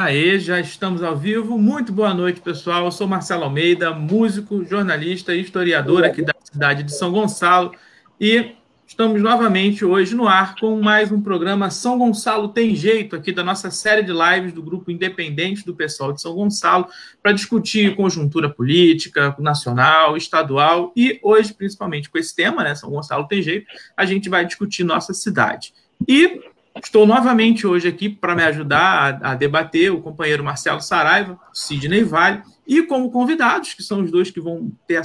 Aê, já estamos ao vivo. Muito boa noite, pessoal. Eu sou Marcelo Almeida, músico, jornalista e historiador aqui da cidade de São Gonçalo. E estamos novamente hoje no ar com mais um programa São Gonçalo Tem Jeito, aqui da nossa série de lives do Grupo Independente do Pessoal de São Gonçalo, para discutir conjuntura política, nacional, estadual e hoje, principalmente com esse tema, né, São Gonçalo Tem Jeito, a gente vai discutir nossa cidade. E estou novamente hoje aqui para me ajudar a debater o companheiro Marcelo Saraiva, Sidney Vale, e como convidados, que são os dois que vão ter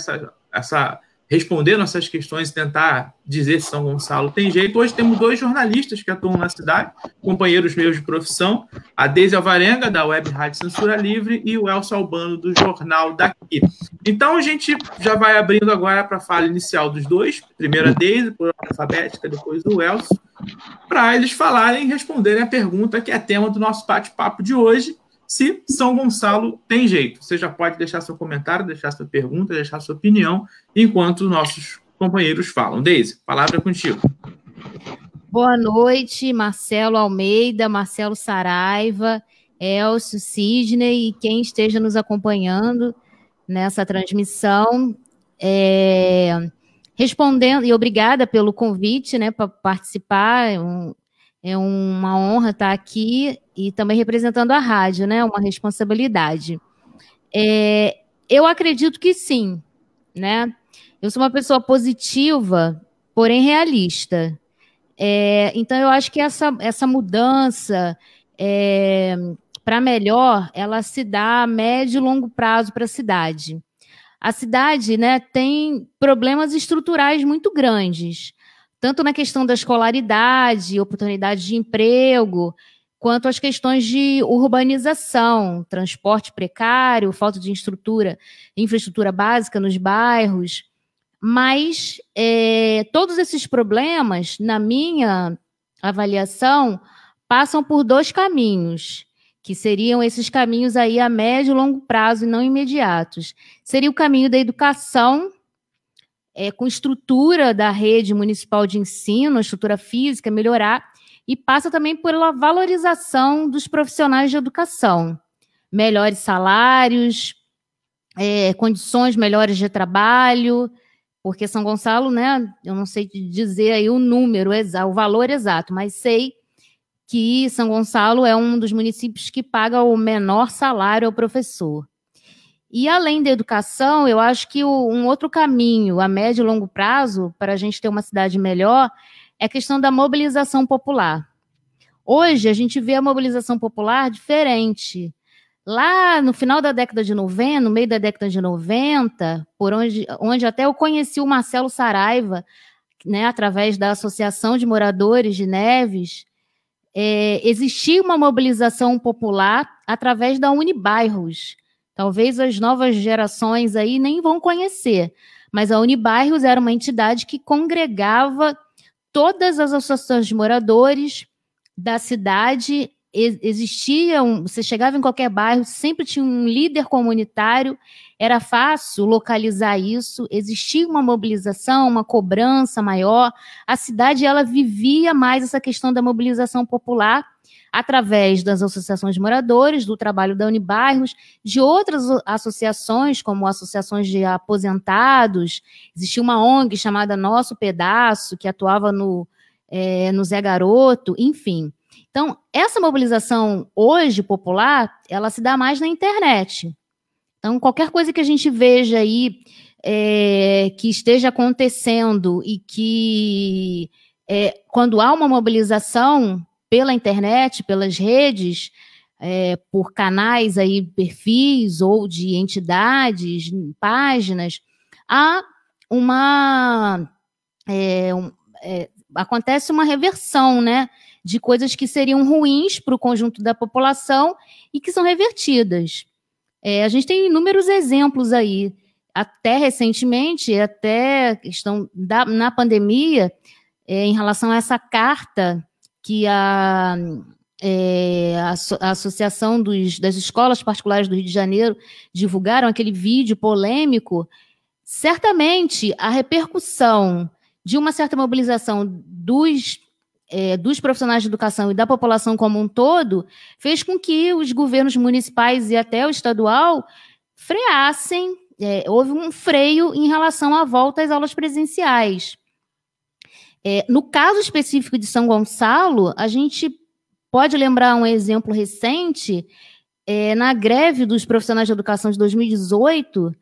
responder nossas questões e tentar dizer se São Gonçalo tem jeito. Hoje temos dois jornalistas que atuam na cidade, companheiros meus de profissão, a Deise Alvarenga, da Web Rádio Censura Livre, e o Elcio Albano, do Jornal Daqui. Então, a gente já vai abrindo agora para a fala inicial dos dois, primeiro a Deise, por ordem alfabética, depois o Elcio, para eles falarem e responderem a pergunta que é tema do nosso bate-papo de hoje, se São Gonçalo tem jeito. Você já pode deixar seu comentário, deixar sua pergunta, deixar sua opinião, enquanto os nossos companheiros falam. Deise, palavra é contigo. Boa noite, Marcelo Almeida, Marcelo Saraiva, Elcio, Sidney e quem esteja nos acompanhando nessa transmissão. Respondendo, e obrigada pelo convite, né, para participar, é uma honra estar aqui e também representando a rádio, né, uma responsabilidade. Eu acredito que sim, né, eu sou uma pessoa positiva, porém realista. Então, eu acho que essa mudança para melhor, ela se dá a médio e longo prazo para a cidade. A cidade, né, tem problemas estruturais muito grandes, tanto na questão da escolaridade, oportunidade de emprego, quanto as questões de urbanização, transporte precário, falta de infraestrutura básica nos bairros. Mas todos esses problemas, na minha avaliação, passam por dois caminhos, que seriam esses caminhos aí a médio e longo prazo e não imediatos. Seria o caminho da educação, com estrutura da rede municipal de ensino, estrutura física, melhorar, e passa também pela valorização dos profissionais de educação, melhores salários, condições melhores de trabalho, porque São Gonçalo, né, eu não sei dizer aí o número exato, o valor exato, mas sei que São Gonçalo é um dos municípios que paga o menor salário ao professor. E além da educação, eu acho que um outro caminho a médio e longo prazo para a gente ter uma cidade melhor é a questão da mobilização popular. Hoje a gente vê a mobilização popular diferente. Lá no final da década de 90, no meio da década de 90, onde até eu conheci o Marcelo Saraiva, né, através da Associação de Moradores de Neves, existia uma mobilização popular através da Unibairros. Talvez as novas gerações aí nem vão conhecer, mas a Unibairros era uma entidade que congregava todas as associações de moradores da cidade. Você chegava em qualquer bairro, sempre tinha um líder comunitário, era fácil localizar isso, existia uma mobilização, uma cobrança maior, a cidade ela vivia mais essa questão da mobilização popular através das associações de moradores, do trabalho da Unibairros, de outras associações, como associações de aposentados. Existia uma ONG chamada Nosso Pedaço, que atuava no Zé Garoto, enfim. Então, essa mobilização hoje popular, ela se dá mais na internet. Então, qualquer coisa que a gente veja aí que esteja acontecendo e que quando há uma mobilização pela internet, pelas redes, por canais aí, perfis ou de entidades, páginas, há acontece uma reversão, né, de coisas que seriam ruins para o conjunto da população e que são revertidas. A gente tem inúmeros exemplos aí, até recentemente, até questão na pandemia, em relação a essa carta que a Associação das Escolas Particulares do Rio de Janeiro divulgaram, aquele vídeo polêmico. Certamente a repercussão de uma certa mobilização dos dos profissionais de educação e da população como um todo, fez com que os governos municipais e até o estadual freassem, houve um freio em relação à volta às aulas presenciais. No caso específico de São Gonçalo, a gente pode lembrar um exemplo recente, na greve dos profissionais de educação de 2018,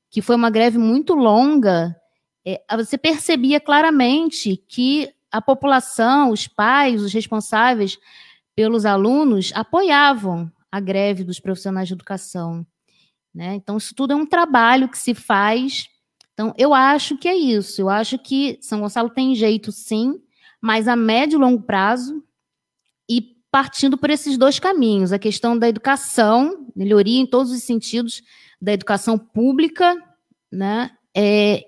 que foi uma greve muito longa, você percebia claramente que a população, os pais, os responsáveis pelos alunos apoiavam a greve dos profissionais de educação, né? Então, isso tudo é um trabalho que se faz. Então, eu acho que é isso. Eu acho que São Gonçalo tem jeito, sim, mas a médio e longo prazo, e partindo por esses dois caminhos, a questão da educação, melhoria em todos os sentidos da educação pública, né?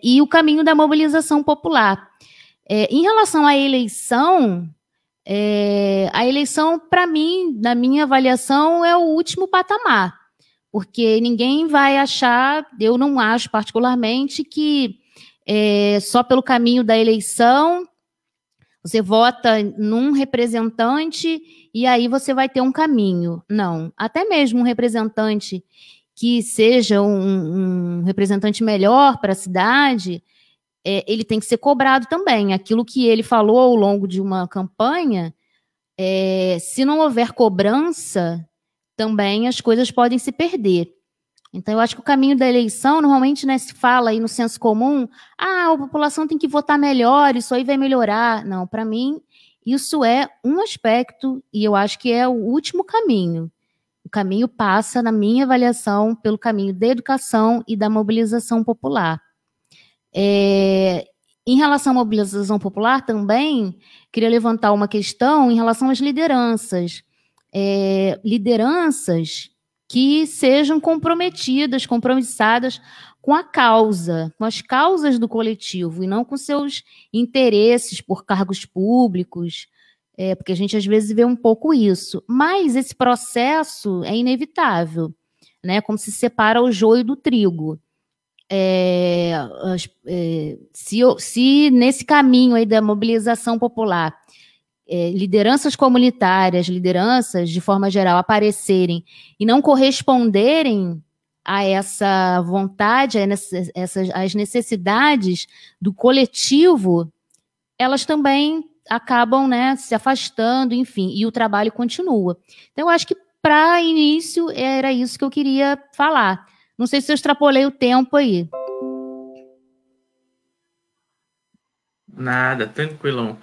E o caminho da mobilização popular. Em relação à eleição, para mim, na minha avaliação, é o último patamar, porque ninguém vai achar, eu não acho particularmente, que só pelo caminho da eleição você vota num representante e aí você vai ter um caminho. Não, até mesmo um representante que seja um representante melhor para a cidade, ele tem que ser cobrado também. Aquilo que ele falou ao longo de uma campanha, se não houver cobrança, também as coisas podem se perder. Então, eu acho que o caminho da eleição, normalmente, né, se fala aí no senso comum, a população tem que votar melhor, isso aí vai melhorar. Não, para mim, isso é um aspecto, e eu acho que é o último caminho. O caminho passa, na minha avaliação, pelo caminho da educação e da mobilização popular. Em relação à mobilização popular, também queria levantar uma questão em relação às lideranças. Lideranças que sejam comprometidas, compromissadas com a causa, com as causas do coletivo, e não com seus interesses por cargos públicos, porque a gente às vezes vê um pouco isso. Mas esse processo é inevitável, né? Como se separa o joio do trigo. Se nesse caminho aí da mobilização popular, lideranças comunitárias, lideranças de forma geral aparecerem e não corresponderem a essa vontade, às necessidades do coletivo, elas também acabam, né, se afastando, enfim, e o trabalho continua. Então, eu acho que, para início, era isso que eu queria falar. Não sei se eu extrapolei o tempo aí. Nada, tranquilão.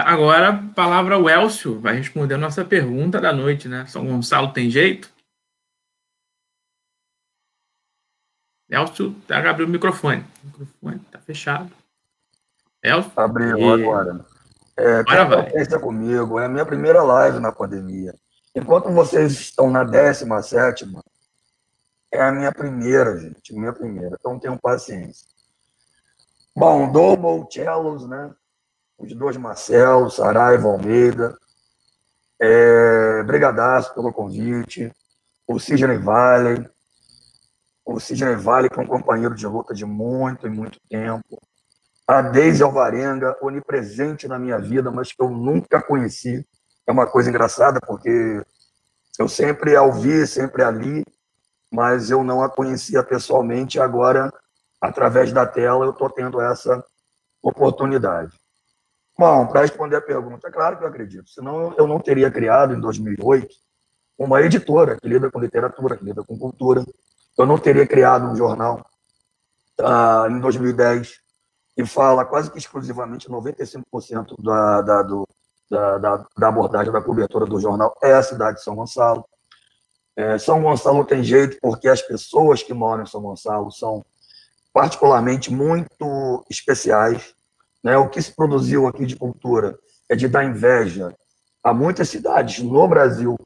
Agora, a palavra ao Elcio vai responder a nossa pergunta da noite, né? São Gonçalo tem jeito? Elcio, abriu o microfone. O microfone está fechado. Elcio? Abriu agora. Tenha paciência comigo, é a minha primeira live na pandemia. Enquanto vocês estão na 17ª, é a minha primeira, gente, minha primeira. Então tenham paciência. Bom, Double Cellos, né? Os dois Marcelo, Saraiva, Almeida. Brigadaço pelo convite. O Sidney Valley. O Sidney Valley, que é um companheiro de luta de muito e muito tempo. A Deise Alvarenga, onipresente na minha vida, mas que eu nunca conheci. É uma coisa engraçada, porque eu sempre a ouvi, sempre a li, mas eu não a conhecia pessoalmente. Agora, através da tela, eu estou tendo essa oportunidade. Bom, para responder a pergunta, é claro que eu acredito. Senão, eu não teria criado, em 2008, uma editora que lida com literatura, que lida com cultura. Eu não teria criado um jornal em 2010 que fala quase que exclusivamente 95% da abordagem da cobertura do jornal é a cidade de São Gonçalo. São Gonçalo tem jeito porque as pessoas que moram em São Gonçalo são particularmente muito especiais, né? O que se produziu aqui de cultura é de dar inveja a muitas cidades no Brasil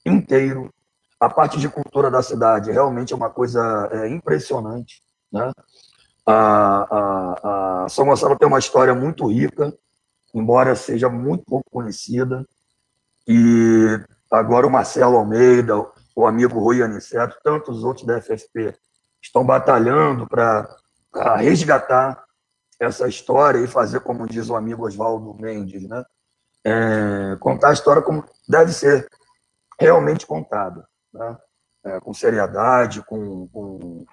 inteiro. A parte de cultura da cidade realmente é uma coisa impressionante, né? A São Gonçalo tem uma história muito rica, embora seja muito pouco conhecida. E agora o Marcelo Almeida, o amigo Rui Aniceto, tantos outros da FFP estão batalhando para resgatar essa história e fazer, como diz o amigo Oswaldo Mendes, né? contar a história como deve ser realmente contada, né? Com seriedade, com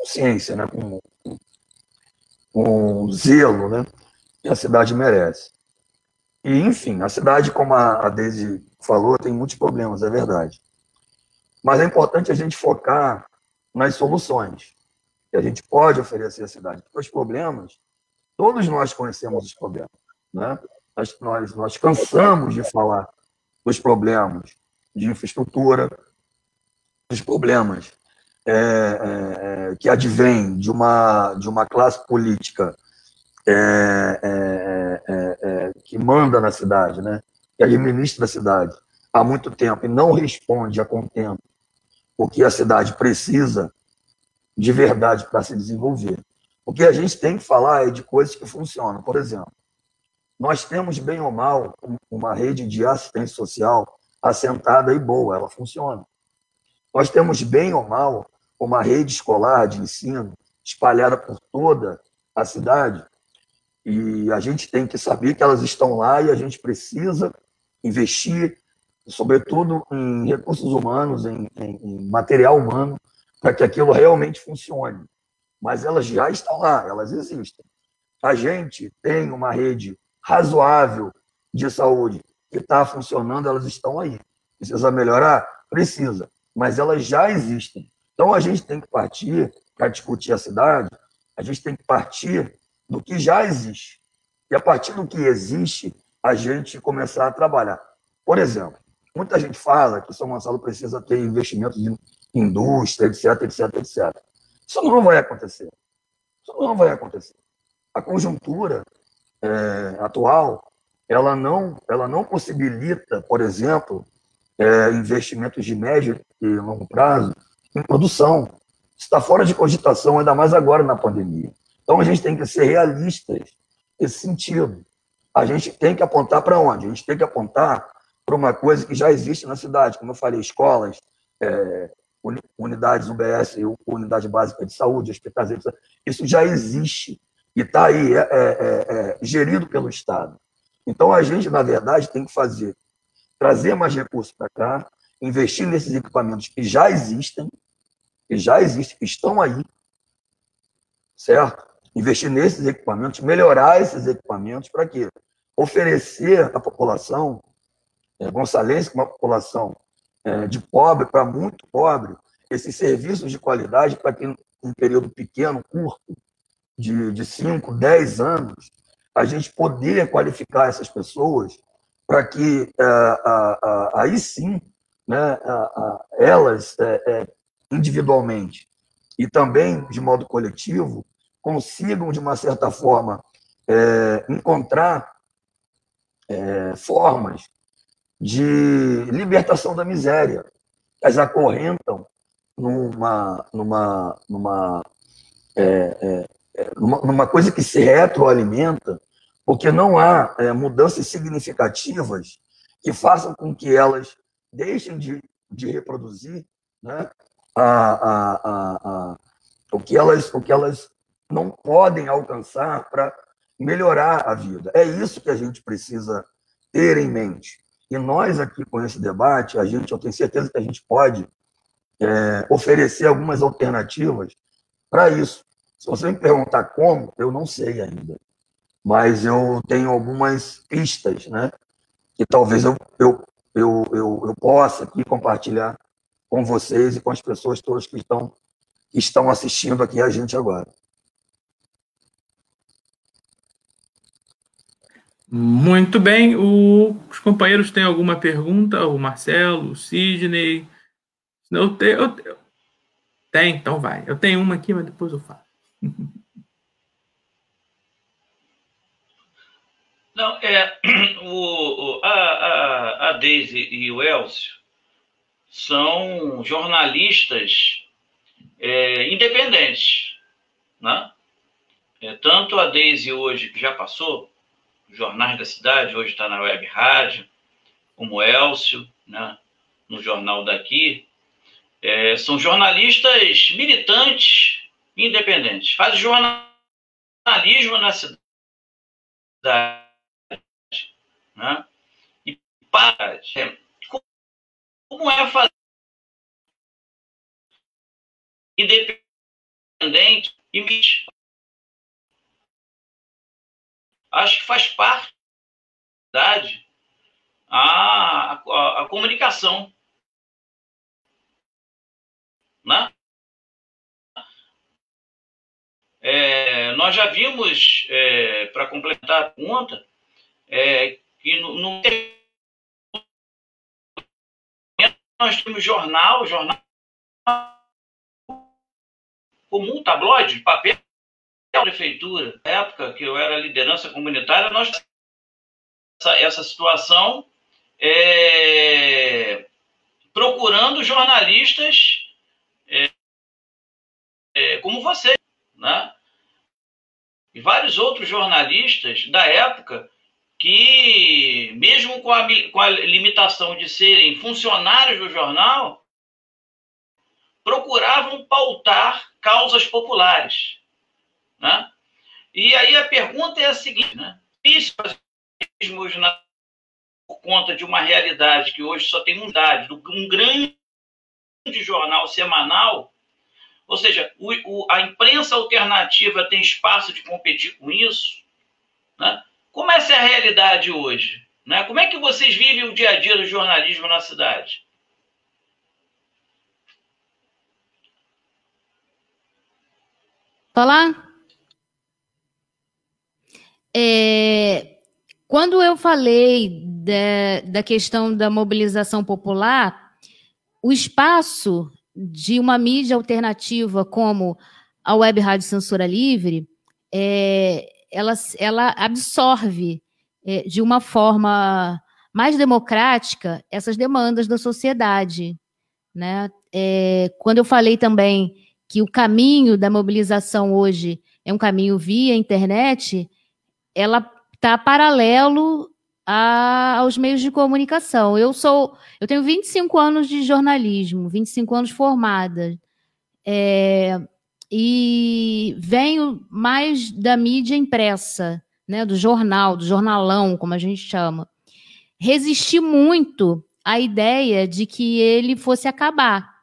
ciência, né? Com zelo, né? Que a cidade merece. E, enfim, a cidade, como a Deise falou, tem muitos problemas, é verdade. Mas é importante a gente focar nas soluções que a gente pode oferecer à cidade. Porque os problemas, todos nós conhecemos os problemas, né? Nós cansamos de falar dos problemas de infraestrutura, dos problemas que advêm de uma classe política que manda na cidade, né? Que administra a cidade há muito tempo e não responde a contento o que a cidade precisa de verdade para se desenvolver. O que a gente tem que falar é de coisas que funcionam. Por exemplo, nós temos, bem ou mal, uma rede de assistência social assentada e boa, ela funciona. Nós temos, bem ou mal, uma rede escolar de ensino espalhada por toda a cidade, e a gente tem que saber que elas estão lá e a gente precisa investir, sobretudo em recursos humanos, em material humano, para que aquilo realmente funcione. Mas elas já estão lá, elas existem. A gente tem uma rede razoável de saúde que está funcionando, elas estão aí. Precisa melhorar? Precisa, mas elas já existem. Então, a gente tem que partir, para discutir a cidade, a gente tem que partir do que já existe. E, a partir do que existe, a gente começar a trabalhar. Por exemplo, muita gente fala que São Gonçalo precisa ter investimentos em indústria, etc, etc, etc. Isso não vai acontecer. Isso não vai acontecer. A conjuntura atual, ela não possibilita, por exemplo, investimentos de médio e longo prazo em produção. Está fora de cogitação, ainda mais agora na pandemia. Então, a gente tem que ser realistas nesse sentido. A gente tem que apontar para onde? A gente tem que apontar para uma coisa que já existe na cidade, como eu falei, escolas, unidades UBS, unidade básica de saúde, hospitais, etc. Isso já existe e está aí, gerido pelo Estado. Então, a gente, na verdade, tem que trazer mais recursos para cá, investir nesses equipamentos que já existem, que estão aí, certo? Investir nesses equipamentos, melhorar esses equipamentos para quê? Oferecer à população gonçalense, uma população de pobre para muito pobre, esses serviços de qualidade para que, em um período pequeno, curto, de 5, 10 anos, a gente poder qualificar essas pessoas para que, aí sim, né, elas, individualmente e também de modo coletivo, consigam, de uma certa forma, encontrar formas de libertação da miséria. Elas acorrentam numa coisa que se retroalimenta, porque não há mudanças significativas que façam com que elas deixem de reproduzir, né, o que elas não podem alcançar para melhorar a vida. É isso que a gente precisa ter em mente. E nós aqui, com esse debate, eu tenho certeza que a gente pode oferecer algumas alternativas para isso. Se você me perguntar como, eu não sei ainda. Mas eu tenho algumas pistas, né, que talvez eu possa aqui compartilhar com vocês e com as pessoas todas que estão assistindo aqui a gente agora. Muito bem. Os companheiros têm alguma pergunta? O Marcelo, o Sidney? Tem, então vai. Eu tenho uma aqui, mas depois eu falo. Não, a Deise e o Elcio são jornalistas independentes, né? Tanto a Deise hoje, que já passou jornais da cidade, hoje está na web rádio, como o Elcio, né, no jornal daqui, são jornalistas militantes independentes, fazem jornalismo na cidade, né? E para como é fazer independente e acho que faz parte da a comunicação, né? Nós já vimos, para completar a pergunta, que no nós temos jornal comum, tabloide, papel, prefeitura. Na época que eu era liderança comunitária, nós essa situação procurando jornalistas como você, né? E vários outros jornalistas da época que, mesmo com a limitação de serem funcionários do jornal, procuravam pautar causas populares, né? E aí a pergunta é a seguinte, né? Por conta de uma realidade que hoje só tem um grande jornal semanal, ou seja, a imprensa alternativa tem espaço de competir com isso, né? Como essa é a realidade hoje, né? Como é que vocês vivem o dia a dia do jornalismo na cidade? Falar? Quando eu falei da questão da mobilização popular, o espaço de uma mídia alternativa como a Web Rádio Censura Livre, ela absorve de uma forma mais democrática essas demandas da sociedade, né? Quando eu falei também que o caminho da mobilização hoje é um caminho via internet, ela está paralelo aos meios de comunicação. Eu tenho 25 anos de jornalismo, 25 anos formada, e venho mais da mídia impressa, né, do jornalão, como a gente chama. Resisti muito à ideia de que ele fosse acabar.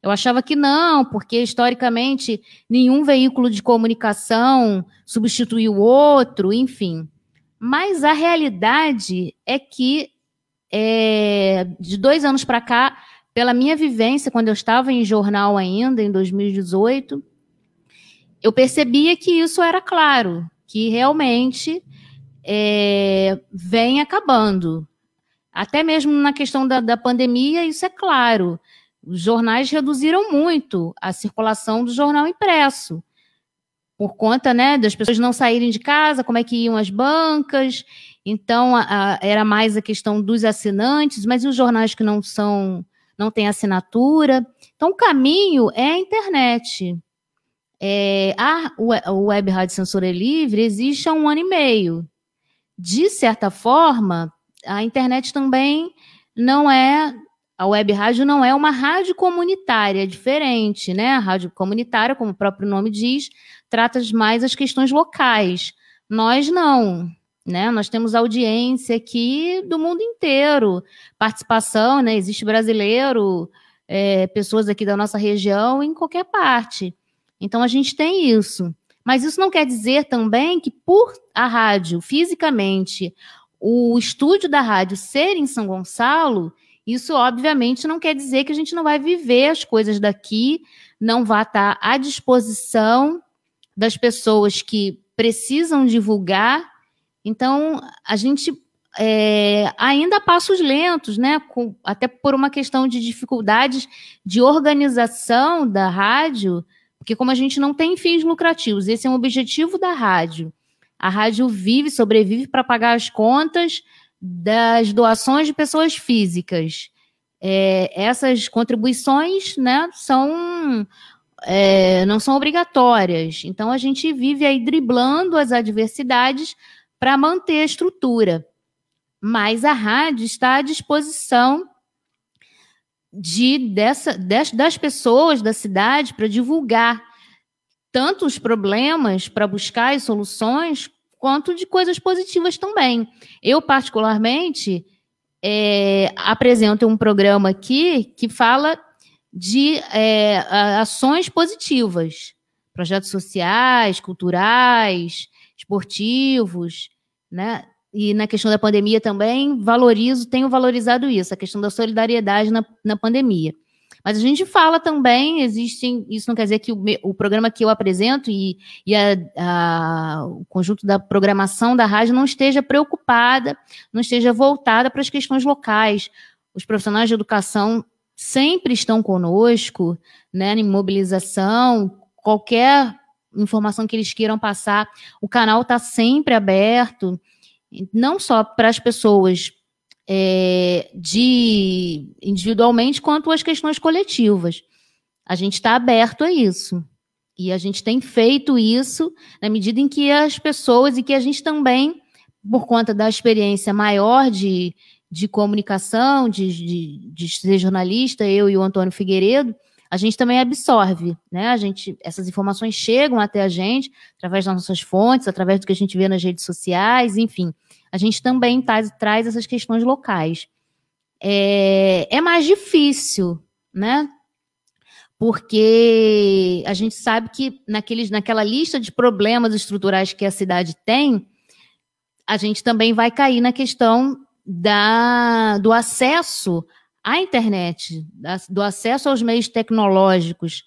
Eu achava que não, porque historicamente nenhum veículo de comunicação substituiu o outro, enfim. Mas a realidade é que, de 2 anos para cá, pela minha vivência, quando eu estava em jornal ainda, em 2018, eu percebia que isso era claro, que realmente vem acabando. Até mesmo na questão da pandemia, isso é claro. Os jornais reduziram muito a circulação do jornal impresso, por conta, né, das pessoas não saírem de casa, como é que iam as bancas. Então, era mais a questão dos assinantes, mas e os jornais que não têm assinatura? Então, o caminho é a internet. A Web Rádio Censura Livre existe há 1 ano e meio. De certa forma, a internet também não é... A web rádio não é uma rádio comunitária, é diferente, né? A rádio comunitária, como o próprio nome diz, trata mais as questões locais. Nós não, né? Nós temos audiência aqui do mundo inteiro, participação, né? Existe brasileiro, pessoas aqui da nossa região, em qualquer parte. Então, a gente tem isso. Mas isso não quer dizer também que, por a rádio, fisicamente, o estúdio da rádio ser em São Gonçalo, isso, obviamente, não quer dizer que a gente não vai viver as coisas daqui, não vai estar à disposição das pessoas que precisam divulgar. Então, a gente ainda a passos lentos, né? Até por uma questão de dificuldades de organização da rádio, porque como a gente não tem fins lucrativos, esse é um objetivo da rádio. A rádio sobrevive para pagar as contas das doações de pessoas físicas. Essas contribuições, né, não são obrigatórias. Então, a gente vive aí driblando as adversidades para manter a estrutura. Mas a rádio está à disposição das pessoas da cidade para divulgar tanto os problemas, para buscar as soluções, quanto de coisas positivas também. Eu, particularmente, apresento um programa aqui que fala de ações positivas, projetos sociais, culturais, esportivos, né? E na questão da pandemia também tenho valorizado isso, a questão da solidariedade na pandemia. Mas a gente fala também, isso não quer dizer que o programa que eu apresento e o conjunto da programação da rádio não esteja preocupada, não esteja voltada para as questões locais. Os profissionais de educação sempre estão conosco, né, em mobilização, qualquer informação que eles queiram passar, o canal está sempre aberto, não só para as pessoas individualmente, quanto as questões coletivas. A gente está aberto a isso. E a gente tem feito isso na medida em que as pessoas, e que a gente também, por conta da experiência maior de comunicação, de ser jornalista, eu e o Antônio Figueiredo, a gente também absorve, né? Essas informações chegam até a gente através das nossas fontes, através do que a gente vê nas redes sociais, enfim. A gente também traz essas questões locais. É mais difícil, né? Porque a gente sabe que naquela lista de problemas estruturais que a cidade tem, a gente também vai cair na questão do acesso à internet, do acesso aos meios tecnológicos.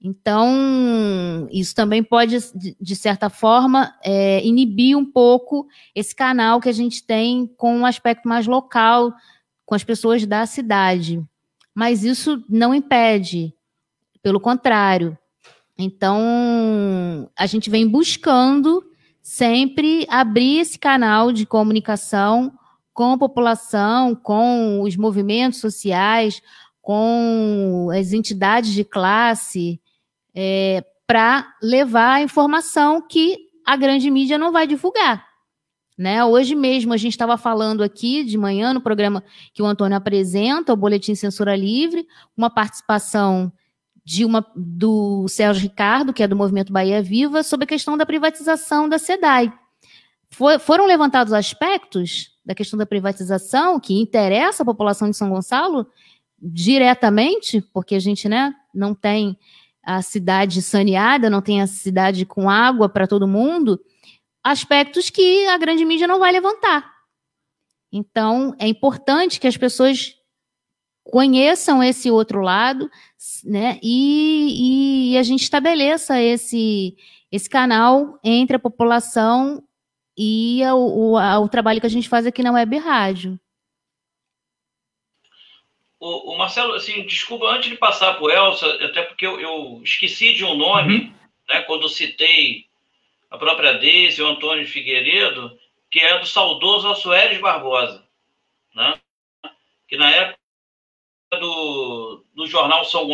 Então, isso também pode, de certa forma, inibir um pouco esse canal que a gente tem com um aspecto mais local, com as pessoas da cidade. Mas isso não impede, pelo contrário. Então, a gente vem buscando sempre abrir esse canal de comunicação com a população, com os movimentos sociais, com as entidades de classe, para levar a informação que a grande mídia não vai divulgar, né? Hoje mesmo a gente estava falando aqui de manhã no programa que o Antônio apresenta, o Boletim Censura Livre, uma participação do Sérgio Ricardo, que é do Movimento Bahia Viva, sobre a questão da privatização da SEDAI. Foram levantados aspectos da questão da privatização que interessa a população de São Gonçalo diretamente, porque a gente, né, não tem a cidade saneada, não tem a cidade com água para todo mundo, aspectos que a grande mídia não vai levantar. Então, é importante que as pessoas conheçam esse outro lado, né, e a gente estabeleça esse canal entre a população e o trabalho que a gente faz aqui na Web Rádio. O Marcelo, assim, desculpa, antes de passar para o Elsa, até porque eu esqueci de um nome, né, quando citei a própria Deise, o Antônio Figueiredo, que é do saudoso Alçoeres Barbosa, né, que na época do Jornal São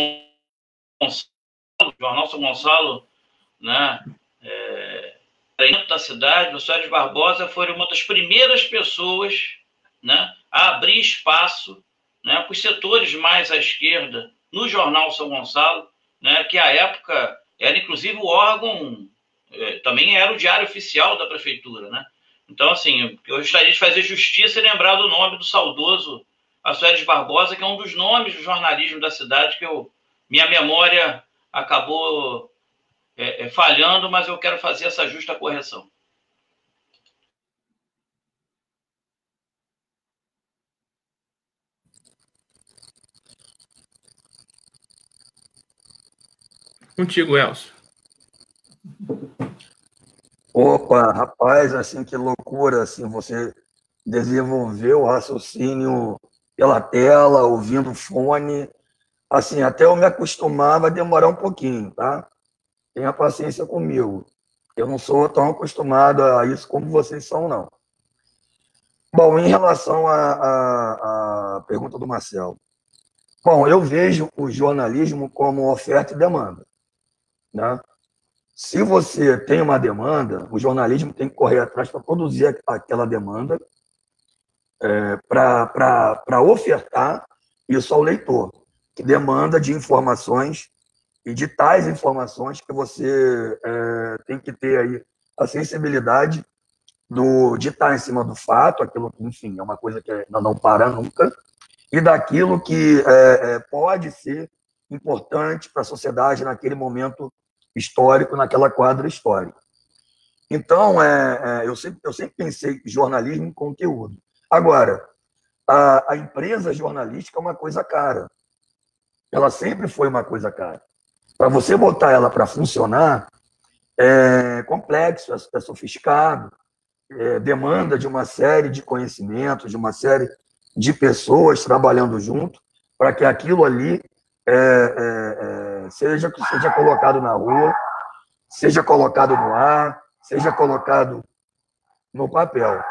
Gonçalo, né, dentro da cidade, o Alçoeres Barbosa foi uma das primeiras pessoas, né, a abrir espaço, né, para os setores mais à esquerda no Jornal São Gonçalo, né, que à época era inclusive o órgão, também era o diário oficial da prefeitura, né? Então, assim, eu gostaria de fazer justiça e lembrar do nome do saudoso Alçoeres Barbosa, que é um dos nomes do jornalismo da cidade que minha memória acabou falhando, mas eu quero fazer essa justa correção. Contigo, Elcio. Opa, rapaz, assim, que loucura, assim, você desenvolveu o raciocínio pela tela, ouvindo fone, assim, até eu me acostumar vai demorar um pouquinho, tá? Tenha paciência comigo. Eu não sou tão acostumado a isso como vocês são, não. Bom, em relação à pergunta do Marcelo, bom, eu vejo o jornalismo como oferta e demanda, né? Se você tem uma demanda, o jornalismo tem que correr atrás para produzir aquela demanda, para ofertar isso ao leitor, que demanda de informações, e de tais informações que você tem que ter aí a sensibilidade de estar em cima do fato, aquilo que, enfim, é uma coisa que não para nunca, e daquilo que pode ser importante para a sociedade naquele momento histórico, naquela quadra histórica. Então, eu sempre pensei jornalismo em conteúdo. Agora, a empresa jornalística é uma coisa cara. Ela sempre foi uma coisa cara. Para você botar ela para funcionar, é complexo, é sofisticado, demanda de uma série de conhecimentos, de uma série de pessoas trabalhando junto, para que aquilo ali seja colocado na rua, seja colocado no ar, seja colocado no papel.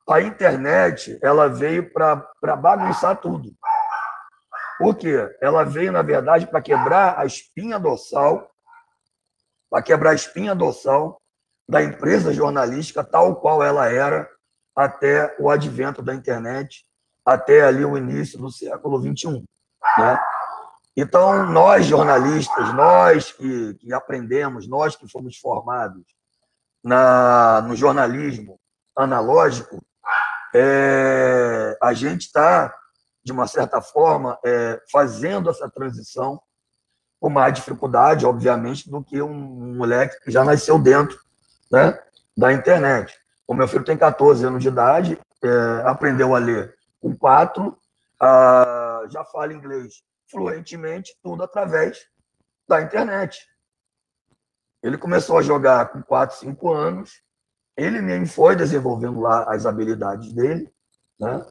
A internet, ela veio para bagunçar tudo. Por quê? Ela veio, na verdade, para quebrar a espinha dorsal, da empresa jornalística tal qual ela era até o advento da internet, até ali o início do século XXI. Né? Então, nós jornalistas, nós que aprendemos, nós que fomos formados no jornalismo analógico, a gente está, de uma certa forma, fazendo essa transição com mais dificuldade, obviamente, do que um moleque que já nasceu dentro, né, da internet. O meu filho tem 14 anos de idade, aprendeu a ler com 4, já fala inglês fluentemente, tudo através da internet. Ele começou a jogar com 4, 5 anos, ele mesmo foi desenvolvendo lá as habilidades dele, né,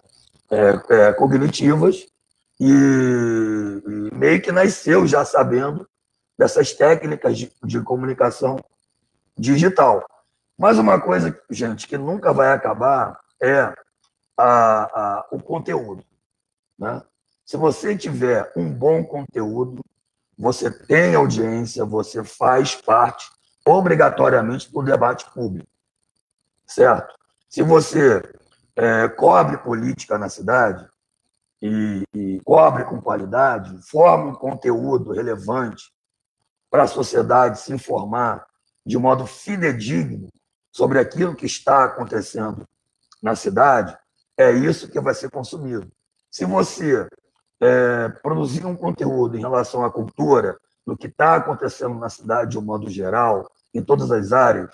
cognitivas, e meio que nasceu já sabendo dessas técnicas de comunicação digital. Mas uma coisa, gente, que nunca vai acabar é o conteúdo. Né? Se você tiver um bom conteúdo, você tem audiência, você faz parte, obrigatoriamente, do debate público. Certo? Se você cobre política na cidade e cobre com qualidade, forma um conteúdo relevante para a sociedade se informar de modo fidedigno sobre aquilo que está acontecendo na cidade, é isso que vai ser consumido. Se você produzir um conteúdo em relação à cultura, do que está acontecendo na cidade de um modo geral, em todas as áreas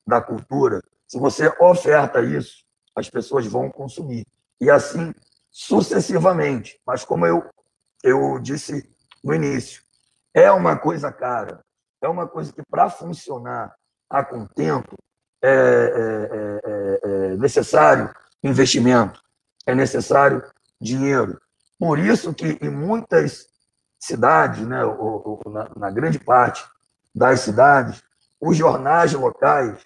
da cultura, se você oferta isso, as pessoas vão consumir. E assim, sucessivamente. Mas como eu disse no início, é uma coisa cara. É uma coisa que, para funcionar a contento, é necessário investimento, é necessário dinheiro. Por isso que em muitas cidades, né, na grande parte das cidades, os jornais locais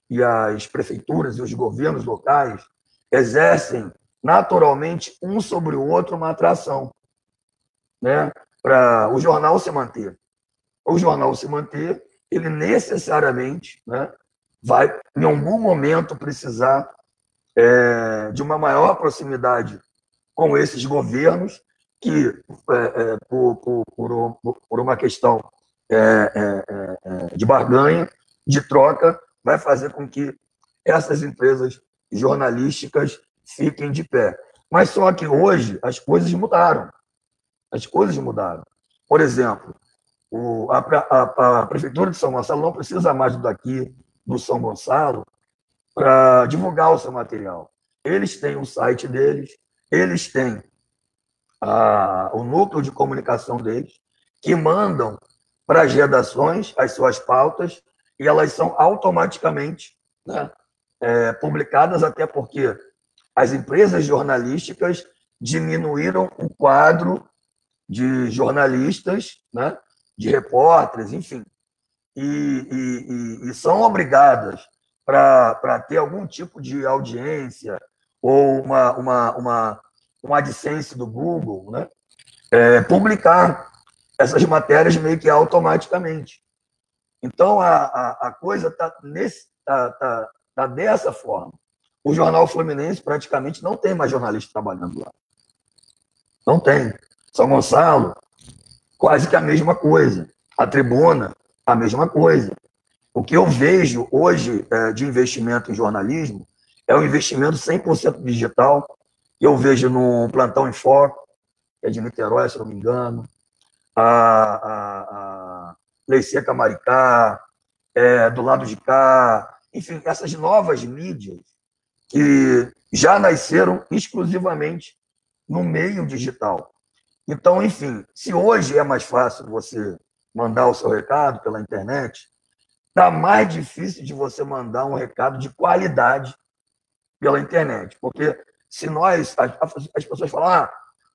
e as prefeituras e os governos locais exercem naturalmente um sobre o outro uma atração, né, para o jornal se manter. O jornal se manter, ele necessariamente, né, vai, em algum momento, precisar de uma maior proximidade com esses governos que, por uma questão de barganha, de troca, vai fazer com que essas empresas jornalísticas fiquem de pé. Mas só que hoje as coisas mudaram. As coisas mudaram. Por exemplo, a Prefeitura de São Gonçalo não precisa mais do São Gonçalo para divulgar o seu material. Eles têm o site deles, eles têm o núcleo de comunicação deles, que mandam para as redações as suas pautas, e elas são automaticamente, né, publicadas, até porque as empresas jornalísticas diminuíram o quadro de jornalistas, né, de repórteres, enfim, e são obrigadas, para ter algum tipo de audiência ou uma AdSense do Google, né, publicar essas matérias meio que automaticamente. Então, a coisa está dessa forma. O Jornal Fluminense praticamente não tem mais jornalista trabalhando lá. Não tem. São Gonçalo, quase que a mesma coisa. A Tribuna, a mesma coisa. O que eu vejo hoje de investimento em jornalismo é um investimento 100% digital. Eu vejo no Plantão em Foco, que é de Niterói, se não me engano, a Lei Seca Maricá, do lado de cá, enfim, essas novas mídias que já nasceram exclusivamente no meio digital. Então, enfim, se hoje é mais fácil você mandar o seu recado pela internet, está mais difícil de você mandar um recado de qualidade pela internet. Porque se nós, as pessoas falam,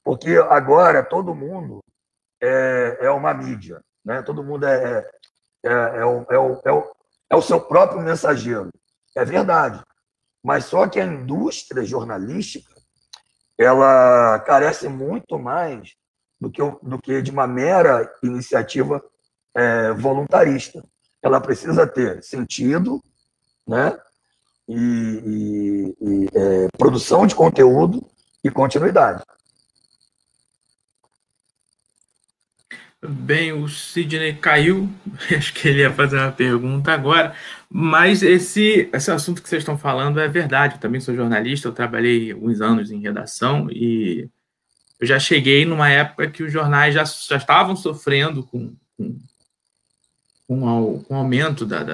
porque agora todo mundo é uma mídia, né? Todo mundo é o seu próprio mensageiro. É verdade. Mas só que a indústria jornalística, ela carece muito mais do que de uma mera iniciativa voluntarista. Ela precisa ter sentido, né? Produção de conteúdo e continuidade. Bem, o Sidney caiu, acho que ele ia fazer uma pergunta agora, mas esse assunto que vocês estão falando é verdade. Eu também sou jornalista, eu trabalhei uns anos em redação e eu já cheguei numa época que os jornais já estavam sofrendo com o aumento da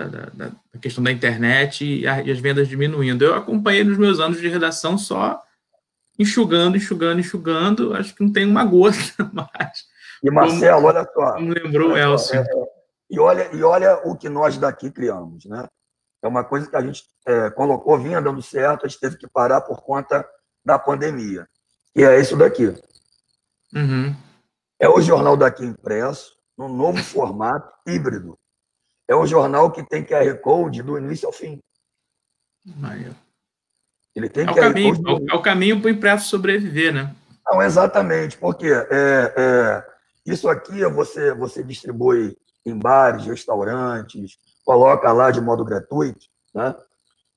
questão da internet e as vendas diminuindo. Eu acompanhei nos meus anos de redação só enxugando, acho que não tem uma gota mais. E, Marcelo, olha só. Como lembrou o Elcio. E olha o que nós daqui criamos, né? É uma coisa que a gente colocou, vinha dando certo, a gente teve que parar por conta da pandemia. E é isso daqui. Uhum. É o jornal daqui impresso, num novo formato híbrido. É um jornal que tem QR Code do início ao fim. Ele tem QR Code. É o caminho para o impresso sobreviver, né? Não, exatamente, porque isso aqui você distribui em bares, restaurantes, coloca lá de modo gratuito, né?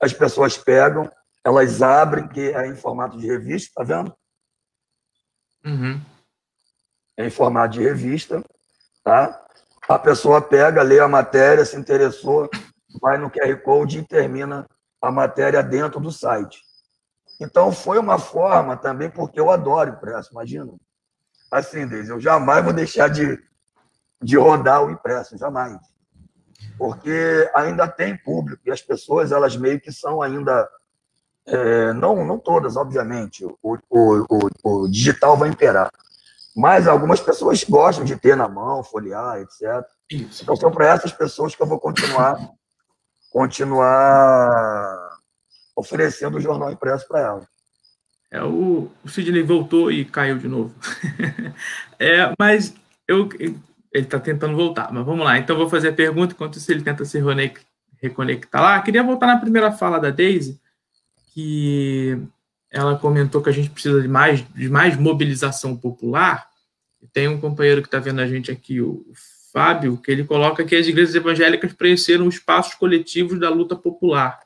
As pessoas pegam, elas abrem, que é em formato de revista, tá vendo? Uhum. É em formato de revista, tá? A pessoa pega, lê a matéria, se interessou, vai no QR Code e termina a matéria dentro do site. Então, foi uma forma também, porque eu adoro impresso, imagina. Assim, Deise, eu jamais vou deixar de rodar o impresso, jamais. Porque ainda tem público, e as pessoas, elas meio que são ainda... não todas, obviamente, o digital vai imperar. Mas algumas pessoas gostam de ter na mão, folhear, etc. Isso. Então, são para essas pessoas que eu vou continuar oferecendo o jornal impresso para elas. O Sidney voltou e caiu de novo. Mas ele está tentando voltar. Mas vamos lá. Então, vou fazer a pergunta enquanto ele tenta se reconectar lá. Queria voltar na primeira fala da Deise, que ela comentou que a gente precisa de mais mobilização popular. Tem um companheiro que está vendo a gente aqui, o Fábio, que ele coloca que as igrejas evangélicas preencheram espaços coletivos da luta popular,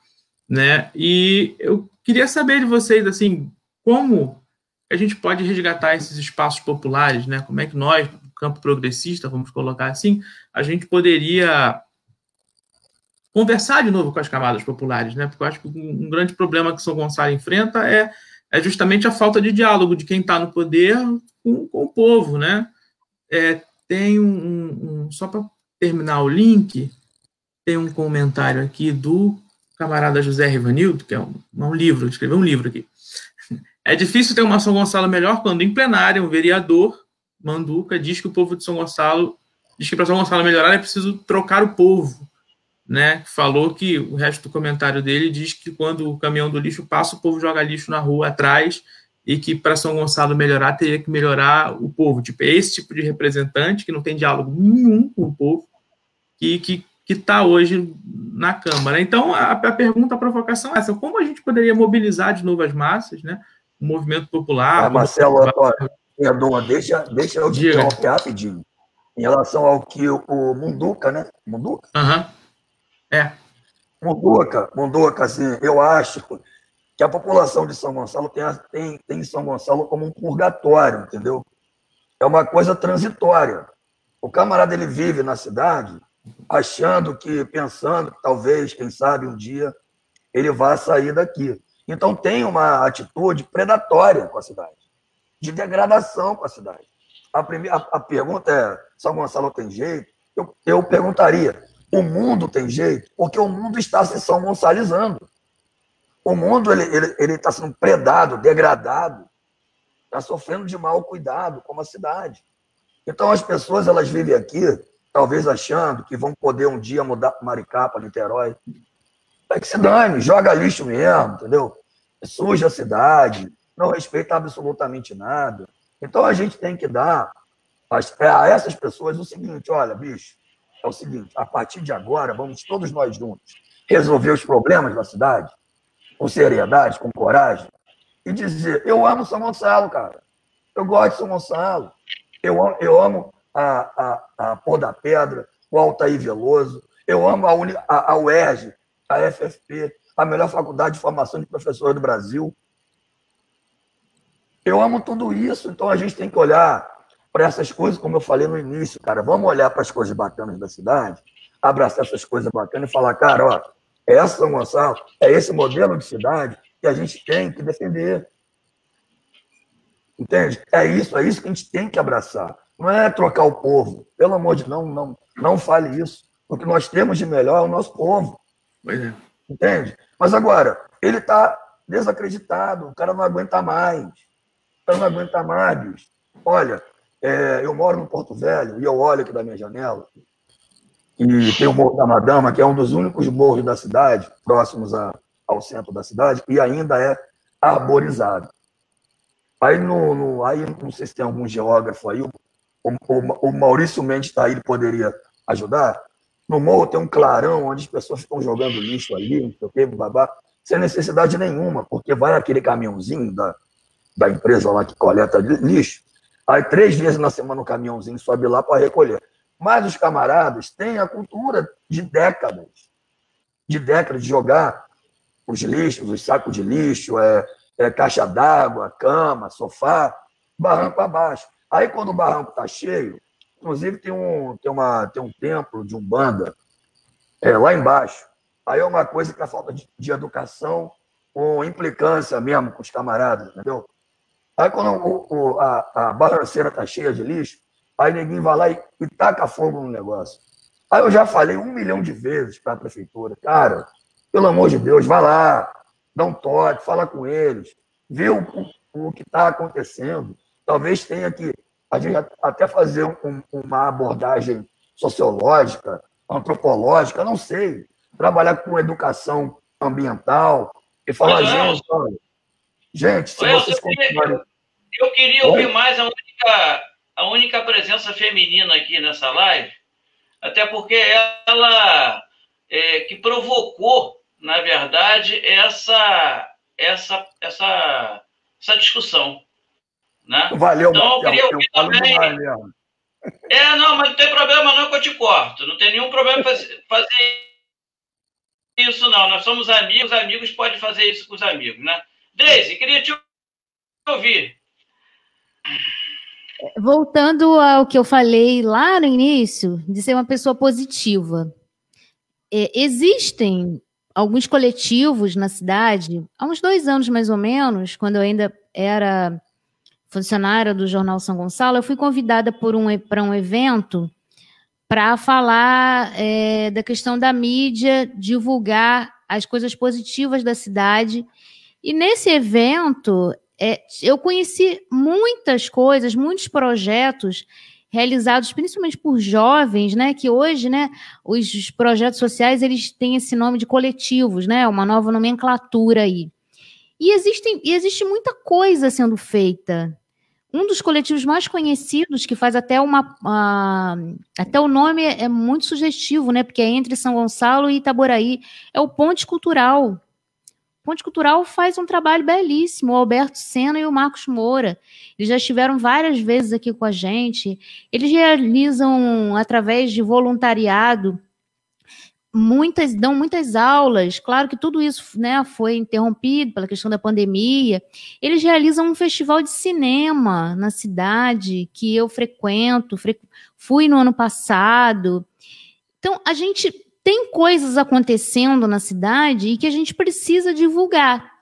né? E eu queria saber de vocês, assim, como a gente pode resgatar esses espaços populares, né? Como é que nós, no campo progressista, vamos colocar assim, a gente poderia conversar de novo com as camadas populares, né? Porque eu acho que um grande problema que São Gonçalo enfrenta é justamente a falta de diálogo de quem está no poder com o povo, né? Tem só para terminar o link, tem um comentário aqui do camarada José Rivanildo, que é um livro, escreveu um livro aqui. É difícil ter uma São Gonçalo melhor quando, em plenária, um vereador, Manduca, diz que o povo de São Gonçalo, diz que para São Gonçalo melhorar é preciso trocar o povo, né? Falou que o resto do comentário dele diz que quando o caminhão do lixo passa, o povo joga lixo na rua atrás e que para São Gonçalo melhorar, teria que melhorar o povo. Tipo, é esse tipo de representante que não tem diálogo nenhum com o povo que está hoje na Câmara. Então, a pergunta, a provocação é essa: como a gente poderia mobilizar de novo as massas, né? O movimento popular... Marcelo, perdoa, deixa eu te interromper rapidinho. Em relação ao que o Munduca, né? Munduca? Aham. Munduca, assim, eu acho que a população de São Gonçalo tem São Gonçalo como um purgatório, entendeu? É uma coisa transitória. O camarada, ele vive na cidade achando que, pensando que talvez, quem sabe, um dia ele vá sair daqui. Então tem uma atitude predatória com a cidade, de degradação com a cidade. A pergunta é, São Gonçalo tem jeito? Eu perguntaria, o mundo tem jeito? Porque o mundo está se São Gonçalizando. O mundo ele está sendo predado, degradado, está sofrendo de mau cuidado, como a cidade. Então as pessoas elas vivem aqui, talvez achando que vão poder um dia mudar para Maricá, para Niterói. É que se dane, joga lixo mesmo, entendeu? Suja a cidade, não respeita absolutamente nada. Então a gente tem que dar a essas pessoas o seguinte: olha, bicho, é o seguinte, a partir de agora, vamos todos nós juntos resolver os problemas da cidade, com seriedade, com coragem, e dizer, eu amo São Gonçalo, cara. Eu gosto de São Gonçalo. Eu amo a Pôr da Pedra, o Altair Veloso, eu amo a UERJ, a FFP, a melhor faculdade de formação de professores do Brasil. Eu amo tudo isso, então a gente tem que olhar para essas coisas, como eu falei no início, cara. Vamos olhar para as coisas bacanas da cidade, abraçar essas coisas bacanas e falar, cara, ó, é São Gonçalo, é esse modelo de cidade que a gente tem que defender. Entende? É isso que a gente tem que abraçar. Não é trocar o povo. Pelo amor de Deus, não fale isso. O que nós temos de melhor é o nosso povo. Pois é. Entende? Mas agora, ele está desacreditado, o cara não aguenta mais. O cara não aguenta mais, bicho. Olha, eu moro no Porto Velho e eu olho aqui da minha janela e tem o Morro da Madama, que é um dos únicos morros da cidade, próximos ao centro da cidade, e ainda é arborizado. Aí, não sei se tem algum geógrafo aí, o Maurício Mendes está aí, ele poderia ajudar. No morro tem um clarão onde as pessoas ficam jogando lixo ali, não sei o quê, babá, sem necessidade nenhuma, porque vai aquele caminhãozinho da empresa lá que coleta lixo, aí 3 vezes na semana o caminhãozinho sobe lá para recolher. Mas os camaradas têm a cultura de décadas de jogar os lixos, os sacos de lixo, caixa d'água, cama, sofá, barranco abaixo. Aí, quando o barranco está cheio, inclusive tem um templo de Umbanda lá embaixo. Aí é uma coisa que é falta de educação com implicância mesmo com os camaradas, entendeu? Aí, quando a barranceira está cheia de lixo, aí ninguém vai lá e taca fogo no negócio. Aí eu já falei 1 milhão de vezes para a prefeitura, cara, pelo amor de Deus, vai lá, dá um toque, fala com eles, vê o que está acontecendo. Talvez tenha que a gente até fazer uma abordagem sociológica, antropológica, não sei, trabalhar com educação ambiental e falar, gente, se vocês continuarem... Eu queria ouvir mais a única presença feminina aqui nessa live, até porque ela que provocou, na verdade, essa discussão. Né? Valeu, então, eu queria ouvir também... não, mas não tem problema não que eu te corto. Não tem nenhum problema fazer isso, não. Nós somos amigos podem fazer isso com os amigos, né? Deise, queria te ouvir. Voltando ao que eu falei lá no início, de ser uma pessoa positiva. Existem alguns coletivos na cidade, há uns 2 anos mais ou menos, quando eu ainda era funcionária do Jornal São Gonçalo, eu fui convidada para um evento para falar da questão da mídia, divulgar as coisas positivas da cidade. E nesse evento, eu conheci muitas coisas, muitos projetos realizados principalmente por jovens, né, que hoje, né, os projetos sociais, eles têm esse nome de coletivos, né, uma nova nomenclatura aí. E existe muita coisa sendo feita. Um dos coletivos mais conhecidos, que faz até até o nome é muito sugestivo, né, porque é entre São Gonçalo e Itaboraí, é o Ponte Cultural. O Ponte Cultural faz um trabalho belíssimo, o Alberto Sena e o Marcos Moura. Eles já estiveram várias vezes aqui com a gente. Eles realizam, através de voluntariado, dão muitas aulas. Claro que tudo isso, né, foi interrompido pela questão da pandemia. Eles realizam um festival de cinema na cidade, que eu frequento, fui no ano passado. Então, a gente tem coisas acontecendo na cidade e que a gente precisa divulgar.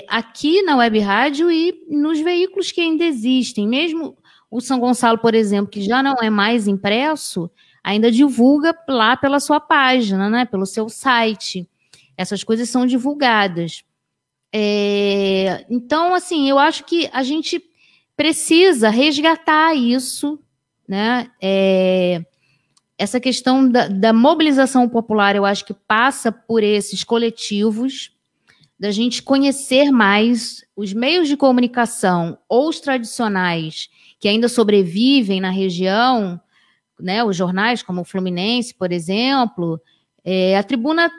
Aqui na Web Rádio e nos veículos que ainda existem. Mesmo o São Gonçalo, por exemplo, que já não é mais impresso, ainda divulga lá pela sua página, né, pelo seu site. Essas coisas são divulgadas. Então, assim, eu acho que a gente precisa resgatar isso, né? Essa questão da mobilização popular, eu acho que passa por esses coletivos, da gente conhecer mais os meios de comunicação, ou os tradicionais, que ainda sobrevivem na região, né, os jornais como o Fluminense, por exemplo. A Tribuna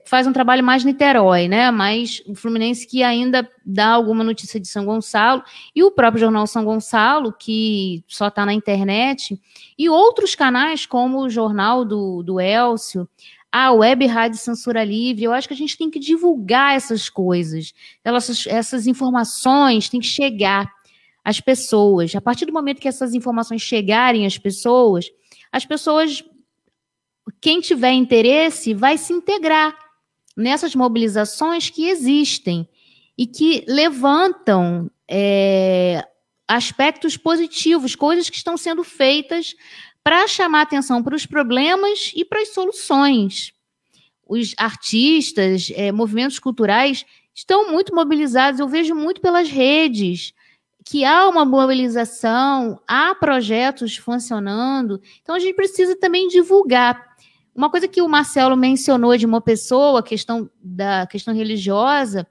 faz um trabalho mais Niterói, né, mas o Fluminense que ainda dá alguma notícia de São Gonçalo, e o próprio Jornal São Gonçalo, que só está na internet, e outros canais como o Jornal do Elcio, a Web Rádio Censura Livre. Eu acho que a gente tem que divulgar essas coisas, essas informações têm que chegar às pessoas. A partir do momento que essas informações chegarem às pessoas, quem tiver interesse, vai se integrar nessas mobilizações que existem e que levantam aspectos positivos, coisas que estão sendo feitas para chamar atenção para os problemas e para as soluções. Os artistas, movimentos culturais estão muito mobilizados, eu vejo muito pelas redes, que há uma mobilização, há projetos funcionando, então a gente precisa também divulgar. Uma coisa que o Marcelo mencionou de uma pessoa, da questão religiosa,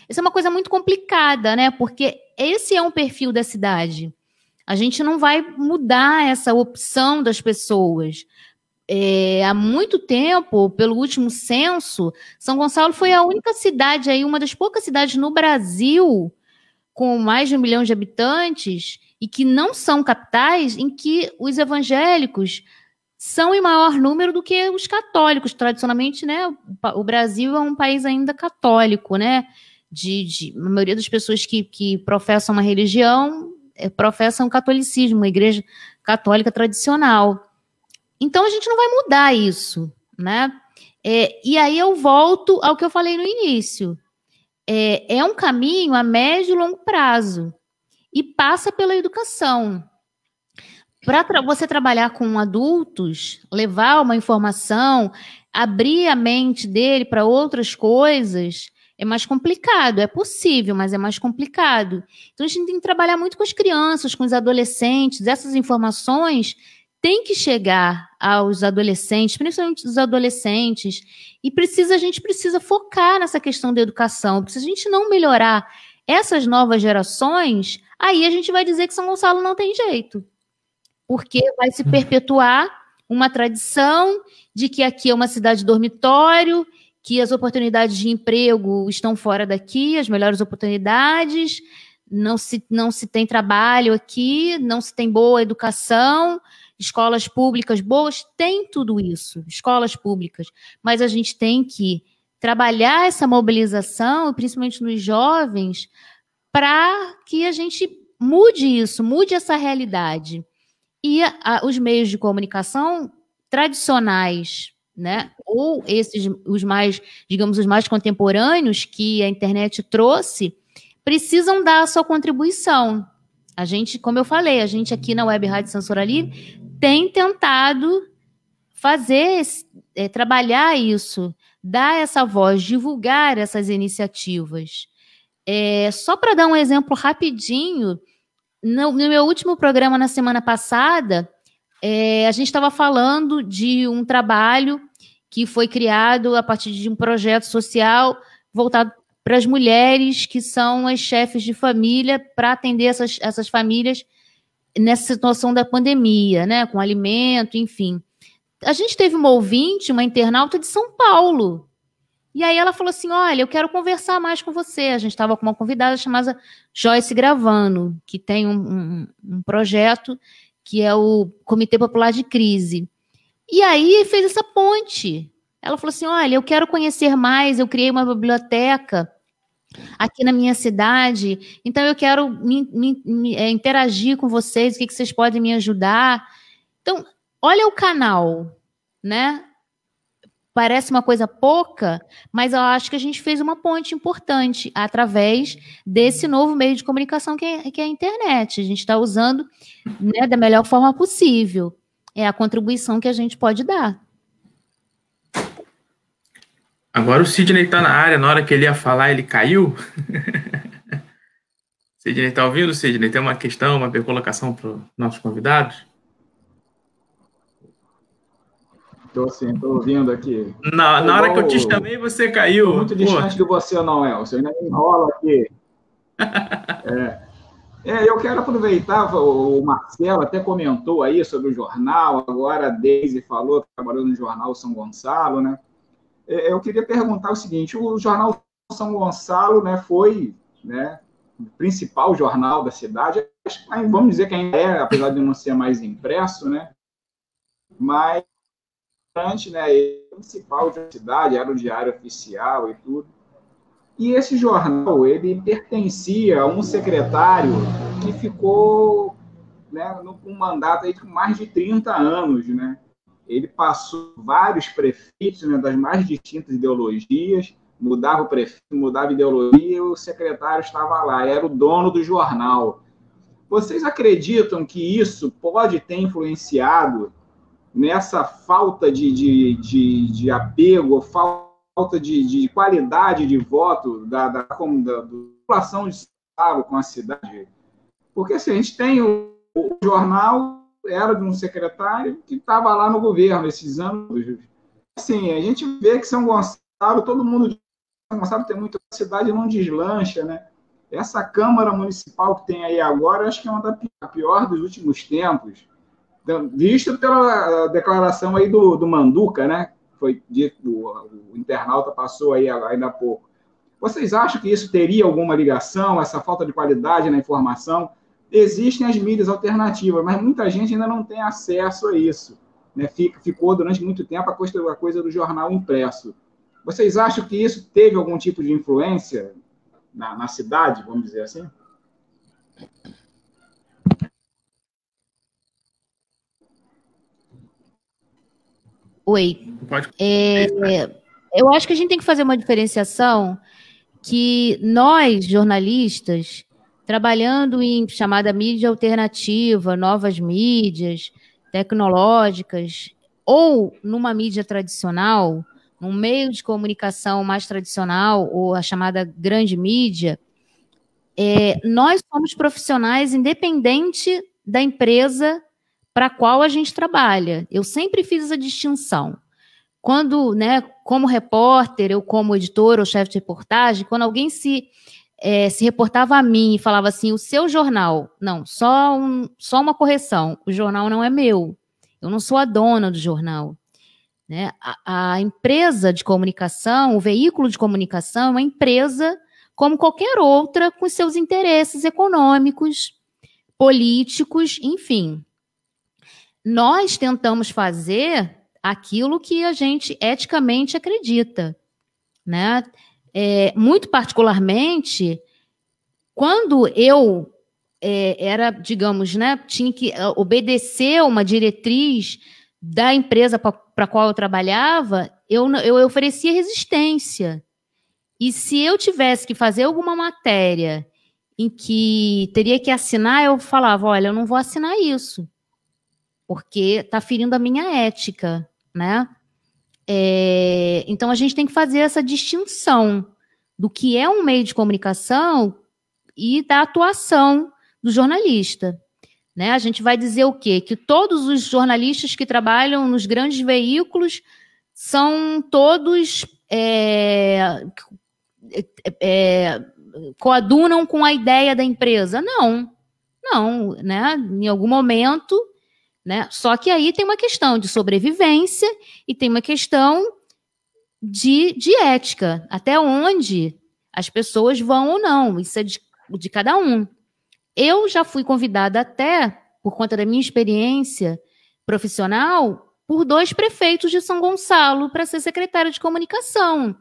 isso é uma coisa muito complicada, né? Porque esse é um perfil da cidade. A gente não vai mudar essa opção das pessoas. Há muito tempo, pelo último censo, São Gonçalo foi a única cidade, uma das poucas cidades no Brasil, com mais de 1 milhão de habitantes, e que não são capitais, em que os evangélicos são em maior número do que os católicos. Tradicionalmente, né, o Brasil é um país ainda católico, né? A maioria das pessoas que professam uma religião professam o catolicismo, uma igreja católica tradicional. Então, a gente não vai mudar isso, né? E aí eu volto ao que eu falei no início. É um caminho a médio e longo prazo e passa pela educação. Para você trabalhar com adultos, levar uma informação, abrir a mente dele para outras coisas, é mais complicado. É possível, mas é mais complicado. Então, a gente tem que trabalhar muito com as crianças, com os adolescentes. Essas informações têm que chegar aos adolescentes, principalmente os adolescentes. E a gente precisa focar nessa questão da educação. Porque se a gente não melhorar essas novas gerações, aí a gente vai dizer que São Gonçalo não tem jeito. Porque vai se perpetuar uma tradição de que aqui é uma cidade dormitório, que as oportunidades de emprego estão fora daqui, as melhores oportunidades, não se tem trabalho aqui, não se tem boa educação, escolas públicas boas, tem tudo isso, escolas públicas, mas a gente tem que trabalhar essa mobilização, principalmente nos jovens, para que a gente mude isso, mude essa realidade. E os meios de comunicação tradicionais, né, ou os mais contemporâneos que a internet trouxe, precisam dar a sua contribuição. A gente, como eu falei, a gente aqui na Web Rádio Censura Livre tem tentado trabalhar isso, dar essa voz, divulgar essas iniciativas. Só para dar um exemplo rapidinho, no meu último programa na semana passada, a gente estava falando de um trabalho que foi criado a partir de um projeto social voltado para as mulheres que são as chefes de família, para atender essas famílias nessa situação da pandemia, né, com alimento, enfim. A gente teve uma ouvinte, uma internauta de São Paulo, e aí ela falou assim, olha, eu quero conversar mais com você. A gente estava com uma convidada chamada Joyce Gravano, que tem um projeto que é o Comitê Popular de Crise. E aí fez essa ponte. Ela falou assim, olha, eu quero conhecer mais, eu criei uma biblioteca aqui na minha cidade, então eu quero interagir com vocês, o que vocês podem me ajudar. Então, olha o canal, né? Parece uma coisa pouca, mas eu acho que a gente fez uma ponte importante através desse novo meio de comunicação que é a internet. A gente está usando, né, da melhor forma possível. É a contribuição que a gente pode dar. Agora o Sidney está na área, na hora que ele ia falar, ele caiu. Sidney, está ouvindo, Sidney? Tem uma questão, uma colocação para os nossos convidados? Estou sim, estou ouvindo aqui. Na hora que eu te chamei, você caiu. Estou muito distante de você, não, Elcio. Ainda me enrola aqui. Eu quero aproveitar, o Marcelo até comentou aí sobre o jornal, agora a Deise falou que trabalhou no jornal São Gonçalo, né? Eu queria perguntar o seguinte, o jornal São Gonçalo, né, foi, né, o principal jornal da cidade, vamos dizer que ainda é, apesar de não ser mais impresso, né? Mas antes, né, o principal da cidade era o Diário Oficial e tudo. E esse jornal, ele pertencia a um secretário que ficou, né, com um mandato aí de mais de 30 anos, né? Ele passou vários prefeitos, né, das mais distintas ideologias, mudava o prefeito, mudava a ideologia, e o secretário estava lá, era o dono do jornal. Vocês acreditam que isso pode ter influenciado nessa falta de apego, falta de qualidade de voto da população de São Paulo com a cidade? Porque assim, a gente tem o jornal, era de um secretário que estava lá no governo esses anos. Assim, a gente vê que São Gonçalo, todo mundo de São Gonçalo tem muita cidade, não deslancha, né? Essa Câmara Municipal que tem aí agora, acho que é uma da pior dos últimos tempos. Visto pela declaração aí do Manduca, né? Foi dito, o internauta passou aí ainda há pouco. Vocês acham que isso teria alguma ligação, essa falta de qualidade na informação? Existem as mídias alternativas, mas muita gente ainda não tem acesso a isso, né? Ficou durante muito tempo a coisa do jornal impresso. Vocês acham que isso teve algum tipo de influência na cidade, vamos dizer assim? Oi. Eu acho que a gente tem que fazer uma diferenciação que nós, jornalistas, trabalhando em chamada mídia alternativa, novas mídias tecnológicas, ou numa mídia tradicional, num meio de comunicação mais tradicional, ou a chamada grande mídia, nós somos profissionais independente da empresa para a qual a gente trabalha. Eu sempre fiz essa distinção. Quando, né, como repórter, eu como editor ou chefe de reportagem, quando alguém se reportava a mim e falava assim, o seu jornal, não, só uma correção, o jornal não é meu, eu não sou a dona do jornal. Né? A empresa de comunicação, o veículo de comunicação é uma empresa como qualquer outra, com seus interesses econômicos, políticos, enfim. Nós tentamos fazer aquilo que a gente eticamente acredita, né? Muito particularmente, quando eu era, digamos, né, tinha que obedecer uma diretriz da empresa para a qual eu trabalhava, eu oferecia resistência. E se eu tivesse que fazer alguma matéria em que teria que assinar, eu falava, olha, eu não vou assinar isso, porque está ferindo a minha ética, né? Então, a gente tem que fazer essa distinção do que é um meio de comunicação e da atuação do jornalista. Né? A gente vai dizer o quê? Que todos os jornalistas que trabalham nos grandes veículos são todos coadunam com a ideia da empresa. Não, né? Em algum momento, né? Só que aí tem uma questão de sobrevivência e tem uma questão de ética, até onde as pessoas vão ou não, isso é de cada um. Eu já fui convidada até, por conta da minha experiência profissional, por 2 prefeitos de São Gonçalo para ser secretária de comunicação.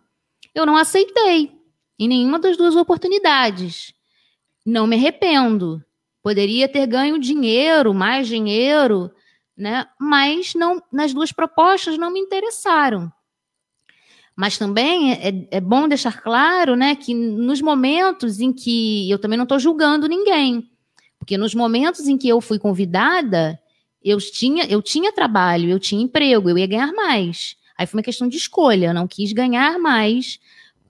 Eu não aceitei em nenhuma das 2 oportunidades. Não me arrependo. Poderia ter ganho dinheiro, mais dinheiro, né? Mas não, nas duas propostas não me interessaram. Mas também é bom deixar claro, né, que nos momentos em que eu também não estou julgando ninguém, porque nos momentos em que eu fui convidada, eu tinha trabalho, eu tinha emprego, eu ia ganhar mais. Aí foi uma questão de escolha, eu não quis ganhar mais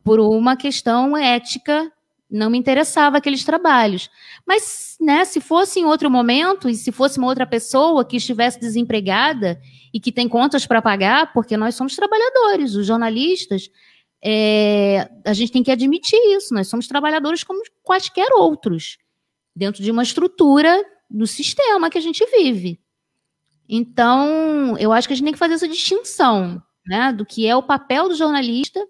por uma questão ética, não me interessava aqueles trabalhos. Mas, né, se fosse em outro momento, e se fosse uma outra pessoa que estivesse desempregada e que tem contas para pagar, porque nós somos trabalhadores, os jornalistas, a gente tem que admitir isso, nós somos trabalhadores como quaisquer outros, dentro de uma estrutura do sistema que a gente vive. Então, eu acho que a gente tem que fazer essa distinção, né, do que é o papel do jornalista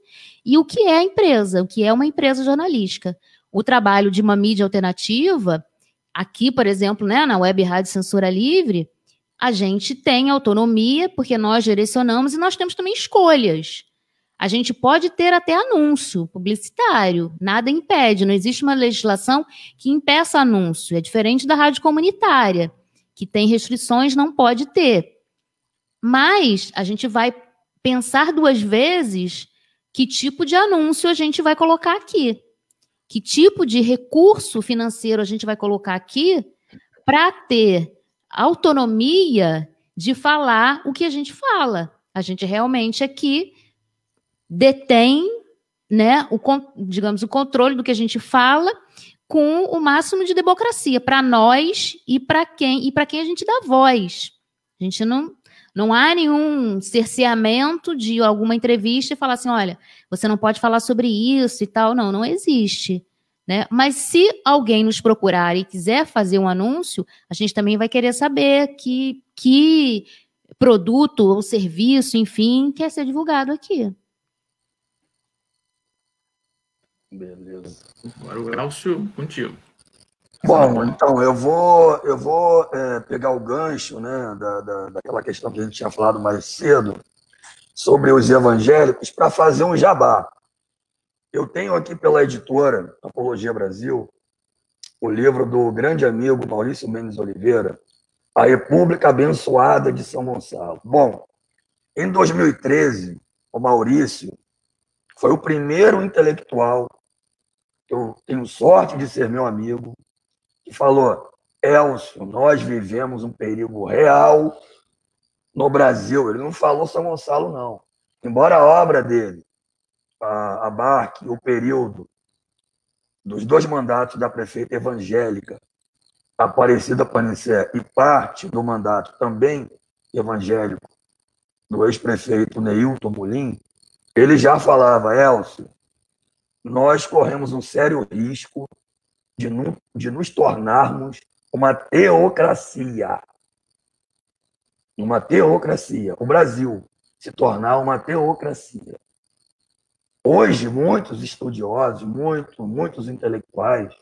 e o que é a empresa, o que é uma empresa jornalística. O trabalho de uma mídia alternativa, aqui, por exemplo, né, na Web Rádio Censura Livre, a gente tem autonomia, porque nós direcionamos e nós temos também escolhas. A gente pode ter até anúncio publicitário, nada impede, não existe uma legislação que impeça anúncio, é diferente da rádio comunitária, que tem restrições, não pode ter. Mas a gente vai pensar duas vezes que tipo de anúncio a gente vai colocar aqui. Que tipo de recurso financeiro a gente vai colocar aqui para ter autonomia de falar o que a gente fala. A gente realmente aqui detém, né, digamos, o controle do que a gente fala com o máximo de democracia para nós e para quem a gente dá voz. A gente não há nenhum cerceamento de alguma entrevista e falar assim, olha, você não pode falar sobre isso e tal. Não existe. Né? Mas se alguém nos procurar e quiser fazer um anúncio, a gente também vai querer saber que produto ou serviço, enfim, quer ser divulgado aqui. Beleza. Agora o Elcio, contigo. Bom, então, eu vou pegar o gancho, né, daquela questão que a gente tinha falado mais cedo, sobre os evangélicos, para fazer um jabá. Eu tenho aqui pela editora Apologia Brasil o livro do grande amigo Maurício Mendes Oliveira, A República Abençoada de São Gonçalo. Bom, em 2013, o Maurício foi o primeiro intelectual, que eu tenho sorte de ser meu amigo, que falou, Elcio, nós vivemos um perigo real no Brasil. Ele não falou São Gonçalo, não. Embora a obra dele abarque o período dos 2 mandatos da prefeita evangélica Aparecida Panicé e parte do mandato também evangélico do ex-prefeito Neilton Molim, ele já falava, Elcio, nós corremos um sério risco de nos tornarmos uma teocracia. Uma teocracia. O Brasil se tornar uma teocracia. Hoje, muitos estudiosos, muitos intelectuais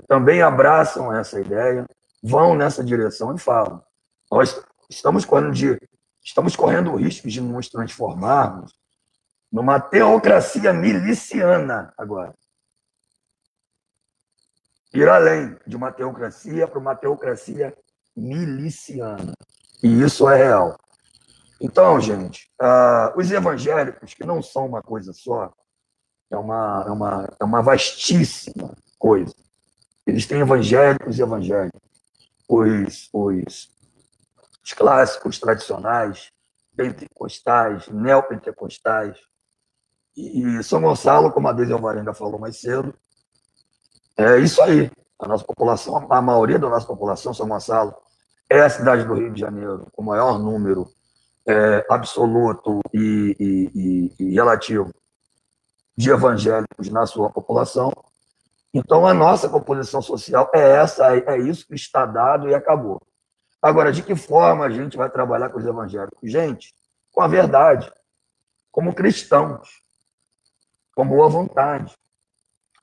também abraçam essa ideia, vão nessa direção e falam. Nós estamos correndo o risco de nos transformarmos numa teocracia miliciana agora. Ir além de uma teocracia para uma teocracia miliciana. E isso é real. Então, gente, os evangélicos, que não são uma coisa só, é uma vastíssima coisa. Eles têm evangélicos e evangélicos. Os clássicos tradicionais, pentecostais, neopentecostais. E São Gonçalo, como a Deise Alvarenga falou mais cedo, é isso aí. A nossa população, a maioria da nossa população, São Gonçalo, é a cidade do Rio de Janeiro com o maior número absoluto e relativo de evangélicos na sua população. Então, a nossa composição social é isso que está dado e acabou. Agora, de que forma a gente vai trabalhar com os evangélicos? Gente, com a verdade, como cristãos, com boa vontade.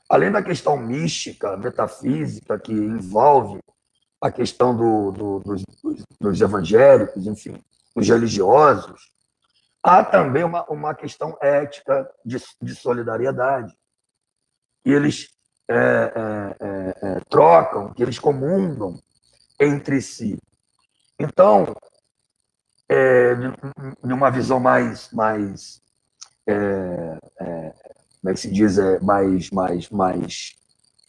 Além da questão mística, metafísica, que envolve a questão dos evangélicos, enfim, dos religiosos, há também uma questão ética de solidariedade. E eles trocam, que eles comungam entre si. Então, numa visão mais como é que se diz,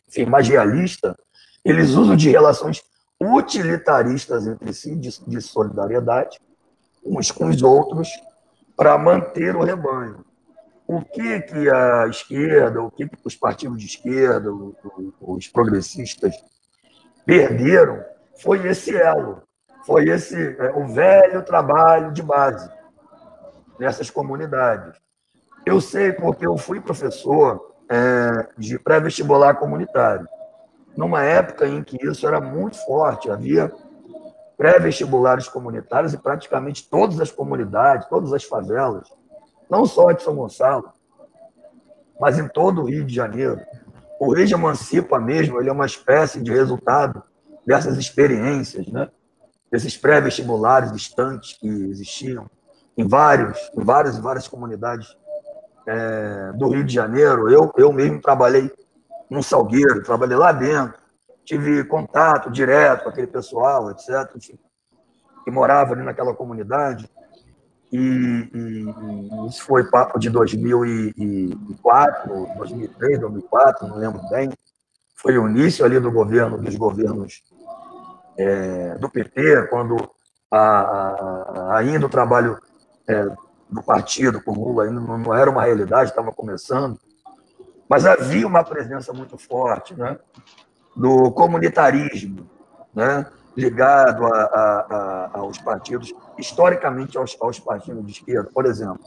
enfim, mais realista, eles usam de relações utilitaristas entre si, de solidariedade, uns com os outros, para manter o rebanho. O que a esquerda, o que os partidos de esquerda, os progressistas perderam foi esse elo, foi o velho trabalho de base nessas comunidades. Eu sei porque eu fui professor de pré-vestibular comunitário, numa época em que isso era muito forte, havia pré-vestibulares comunitários e praticamente todas as comunidades, todas as favelas, não só de São Gonçalo, mas em todo o Rio de Janeiro. O Rio de Emancipa mesmo, ele é uma espécie de resultado dessas experiências, né? Desses pré-vestibulares distantes que existiam em várias comunidades do Rio de Janeiro. Eu mesmo trabalhei no Salgueiro, trabalhei lá dentro, tive contato direto com aquele pessoal, etc., que morava ali naquela comunidade. E isso foi papo de 2004, 2003, 2004, não lembro bem. Foi o início ali dos governos do PT, quando ainda o trabalho do partido com Lula ainda não era uma realidade, estava começando. Mas havia uma presença muito forte, né, do comunitarismo, né, ligado aos partidos, historicamente aos partidos de esquerda. Por exemplo,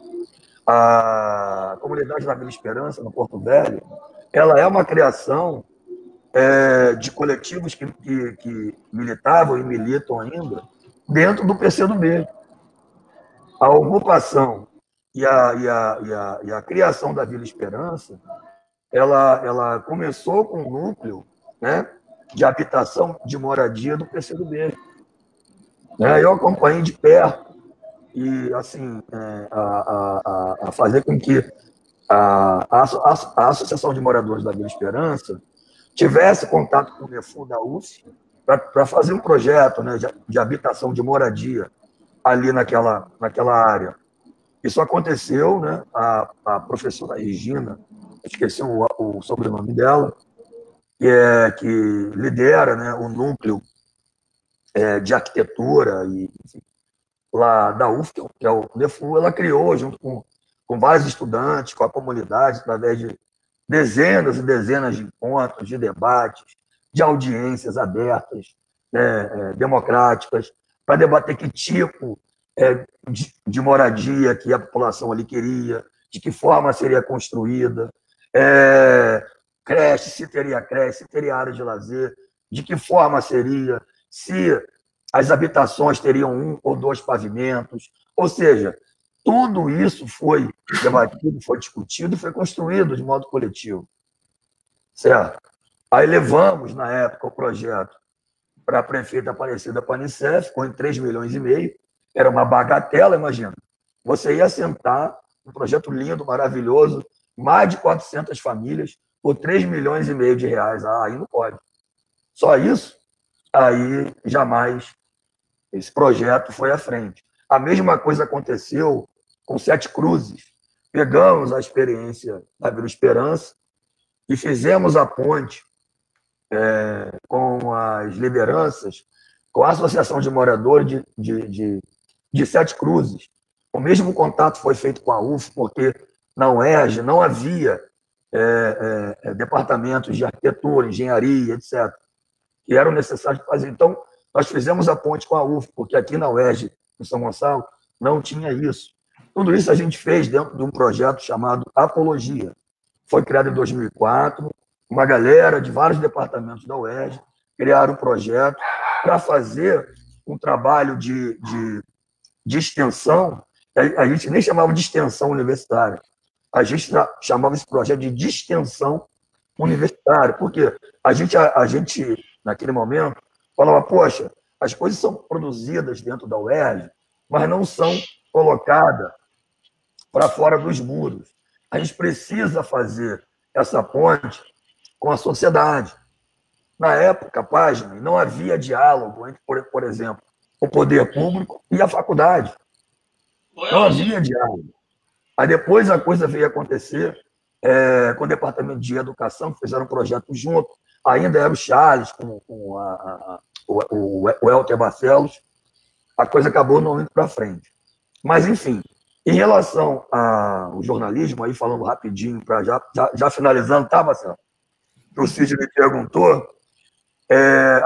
a comunidade da Vila Esperança, no Porto Velho, ela é uma criação de coletivos que militavam e militam ainda dentro do PCdoB. A ocupação e a criação da Vila Esperança, ela começou com um núcleo, né, de habitação, de moradia do PCdoB. Eu acompanhei de perto e, assim, a fazer com que a Associação de Moradores da Vila Esperança tivesse contato com o NEFU da UF para fazer um projeto, né, de habitação, de moradia ali naquela área. Isso aconteceu, né, a professora Regina, esqueci o sobrenome dela, que lidera, né, o núcleo de arquitetura lá da UF, que é o NEFU, ela criou, junto com vários estudantes, com a comunidade, através de dezenas e dezenas de encontros, de debates, de audiências abertas, democráticas, para debater que tipo de moradia que a população ali queria, de que forma seria construída, creche, se teria área de lazer, de que forma seria, se as habitações teriam 1 ou 2 pavimentos, ou seja, tudo isso foi debatido, foi discutido, foi construído de modo coletivo, certo? Aí levamos, na época, o projeto para a prefeita Aparecida Panicef, ficou em 3,5 milhões, era uma bagatela, imagina. Você ia sentar, um projeto lindo, maravilhoso, mais de 400 famílias, por 3,5 milhões de reais. Aí não pode. Só isso, aí jamais esse projeto foi à frente. A mesma coisa aconteceu com Sete Cruzes. Pegamos a experiência da Vila Esperança e fizemos a ponte com as lideranças, com a Associação de Moradores de Sete Cruzes. O mesmo contato foi feito com a UF, porque na UERJ não havia departamentos de arquitetura, engenharia, etc., que eram necessários de fazer. Então, nós fizemos a ponte com a UF, porque aqui na UERJ, em São Gonçalo, não tinha isso. Tudo isso a gente fez dentro de um projeto chamado Apologia. Foi criado em 2004, uma galera de vários departamentos da UERJ criaram um projeto para fazer um trabalho de extensão. A gente nem chamava de extensão universitária, a gente chamava esse projeto de distensão universitária, porque a gente naquele momento, falava, poxa, as coisas são produzidas dentro da UERJ, mas não são colocadas para fora dos muros. A gente precisa fazer essa ponte com a sociedade. Na época, Página, não havia diálogo entre, por exemplo, o poder público e a faculdade. Não havia diálogo. Aí depois a coisa veio acontecer com o Departamento de Educação, que fizeram um projeto junto. Ainda era o Charles com o Helter Barcelos. A coisa acabou não indo para frente. Mas, enfim, em relação ao jornalismo, aí falando rapidinho, para já finalizando, tá, Marcelo? O Cid me perguntou.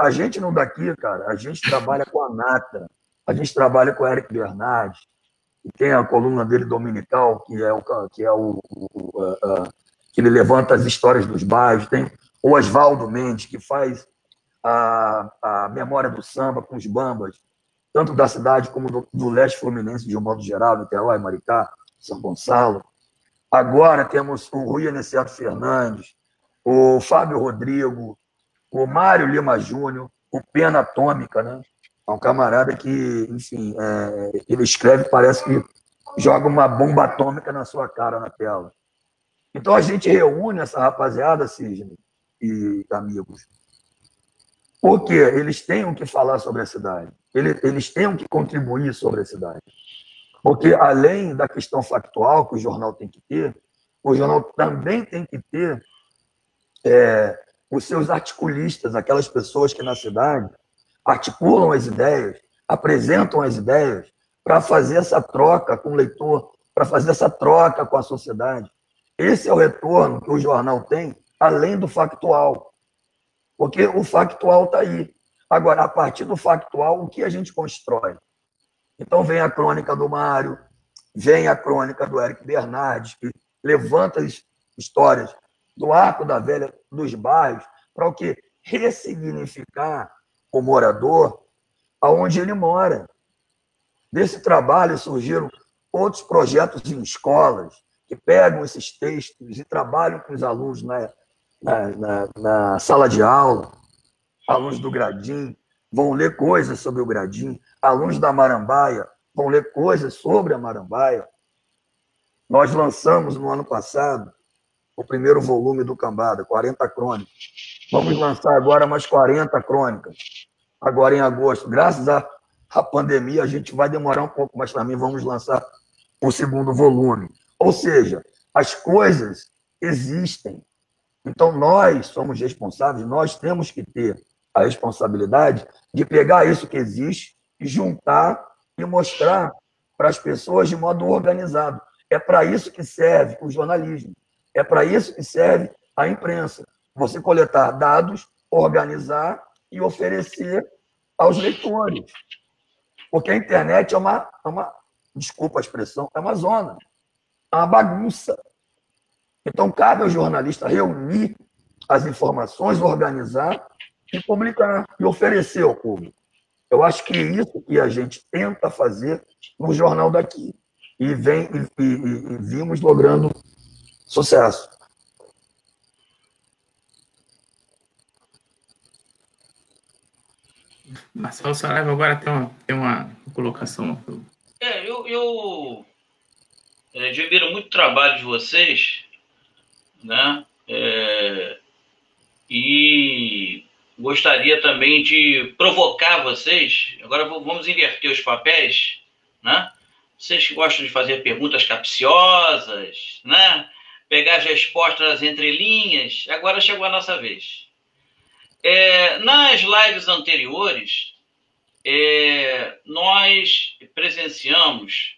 A gente não daqui, cara, a gente trabalha com a Nata, a gente trabalha com o Eric Bernardes, que tem a coluna dele dominical, que ele levanta as histórias dos bairros, tem o Oswaldo Mendes, que faz a memória do samba com os bambas, tanto da cidade como do leste fluminense, de um modo geral, Niterói, Maricá, São Gonçalo. Agora temos o Rui Aniceto Fernandes, o Fábio Rodrigo, o Mário Lima Júnior, o Pena Atômica, né? É um camarada que, enfim, ele escreve, parece que joga uma bomba atômica na sua cara na tela. Então a gente reúne essa rapaziada, Sidney e amigos, porque eles têm o que falar sobre a cidade, eles têm o que contribuir sobre a cidade. Porque além da questão factual que o jornal tem que ter, o jornal também tem que ter os seus articulistas, aquelas pessoas que na cidade articulam as ideias, apresentam as ideias para fazer essa troca com o leitor, para fazer essa troca com a sociedade. Esse é o retorno que o jornal tem, além do factual. Porque o factual está aí. Agora, a partir do factual, o que a gente constrói? Então, vem a crônica do Mário, vem a crônica do Eric Bernardes, que levanta as histórias do Arco da Velha, dos bairros, para o quê? Ressignificar o morador aonde ele mora. Desse trabalho surgiram outros projetos em escolas que pegam esses textos e trabalham com os alunos na sala de aula. Alunos do Gradim vão ler coisas sobre o Gradim, alunos da Marambaia vão ler coisas sobre a Marambaia. Nós lançamos no ano passado o primeiro volume do Cambada, 40 crônicas. Vamos lançar agora mais 40 crônicas, agora em agosto. Graças à pandemia, a gente vai demorar um pouco, mas também vamos lançar o segundo volume. Ou seja, as coisas existem. Então, nós somos responsáveis, nós temos que ter a responsabilidade de pegar isso que existe e juntar e mostrar para as pessoas de modo organizado. É para isso que serve o jornalismo. É para isso que serve a imprensa. Você coletar dados, organizar e oferecer aos leitores. Porque a internet é uma desculpa a expressão, é uma zona, é uma bagunça. Então, cabe ao jornalista reunir as informações, organizar e publicar, e oferecer ao público. Eu acho que é isso que a gente tenta fazer no Jornal daqui. E vimos logrando sucesso. Marcelo Saraiva agora tem uma colocação. Eu admiro muito o trabalho de vocês, né? E gostaria também de provocar vocês. Agora vamos inverter os papéis, né? Vocês que gostam de fazer perguntas capciosas, né? Pegar as respostas nas entrelinhas, agora chegou a nossa vez. Nas lives anteriores, nós presenciamos,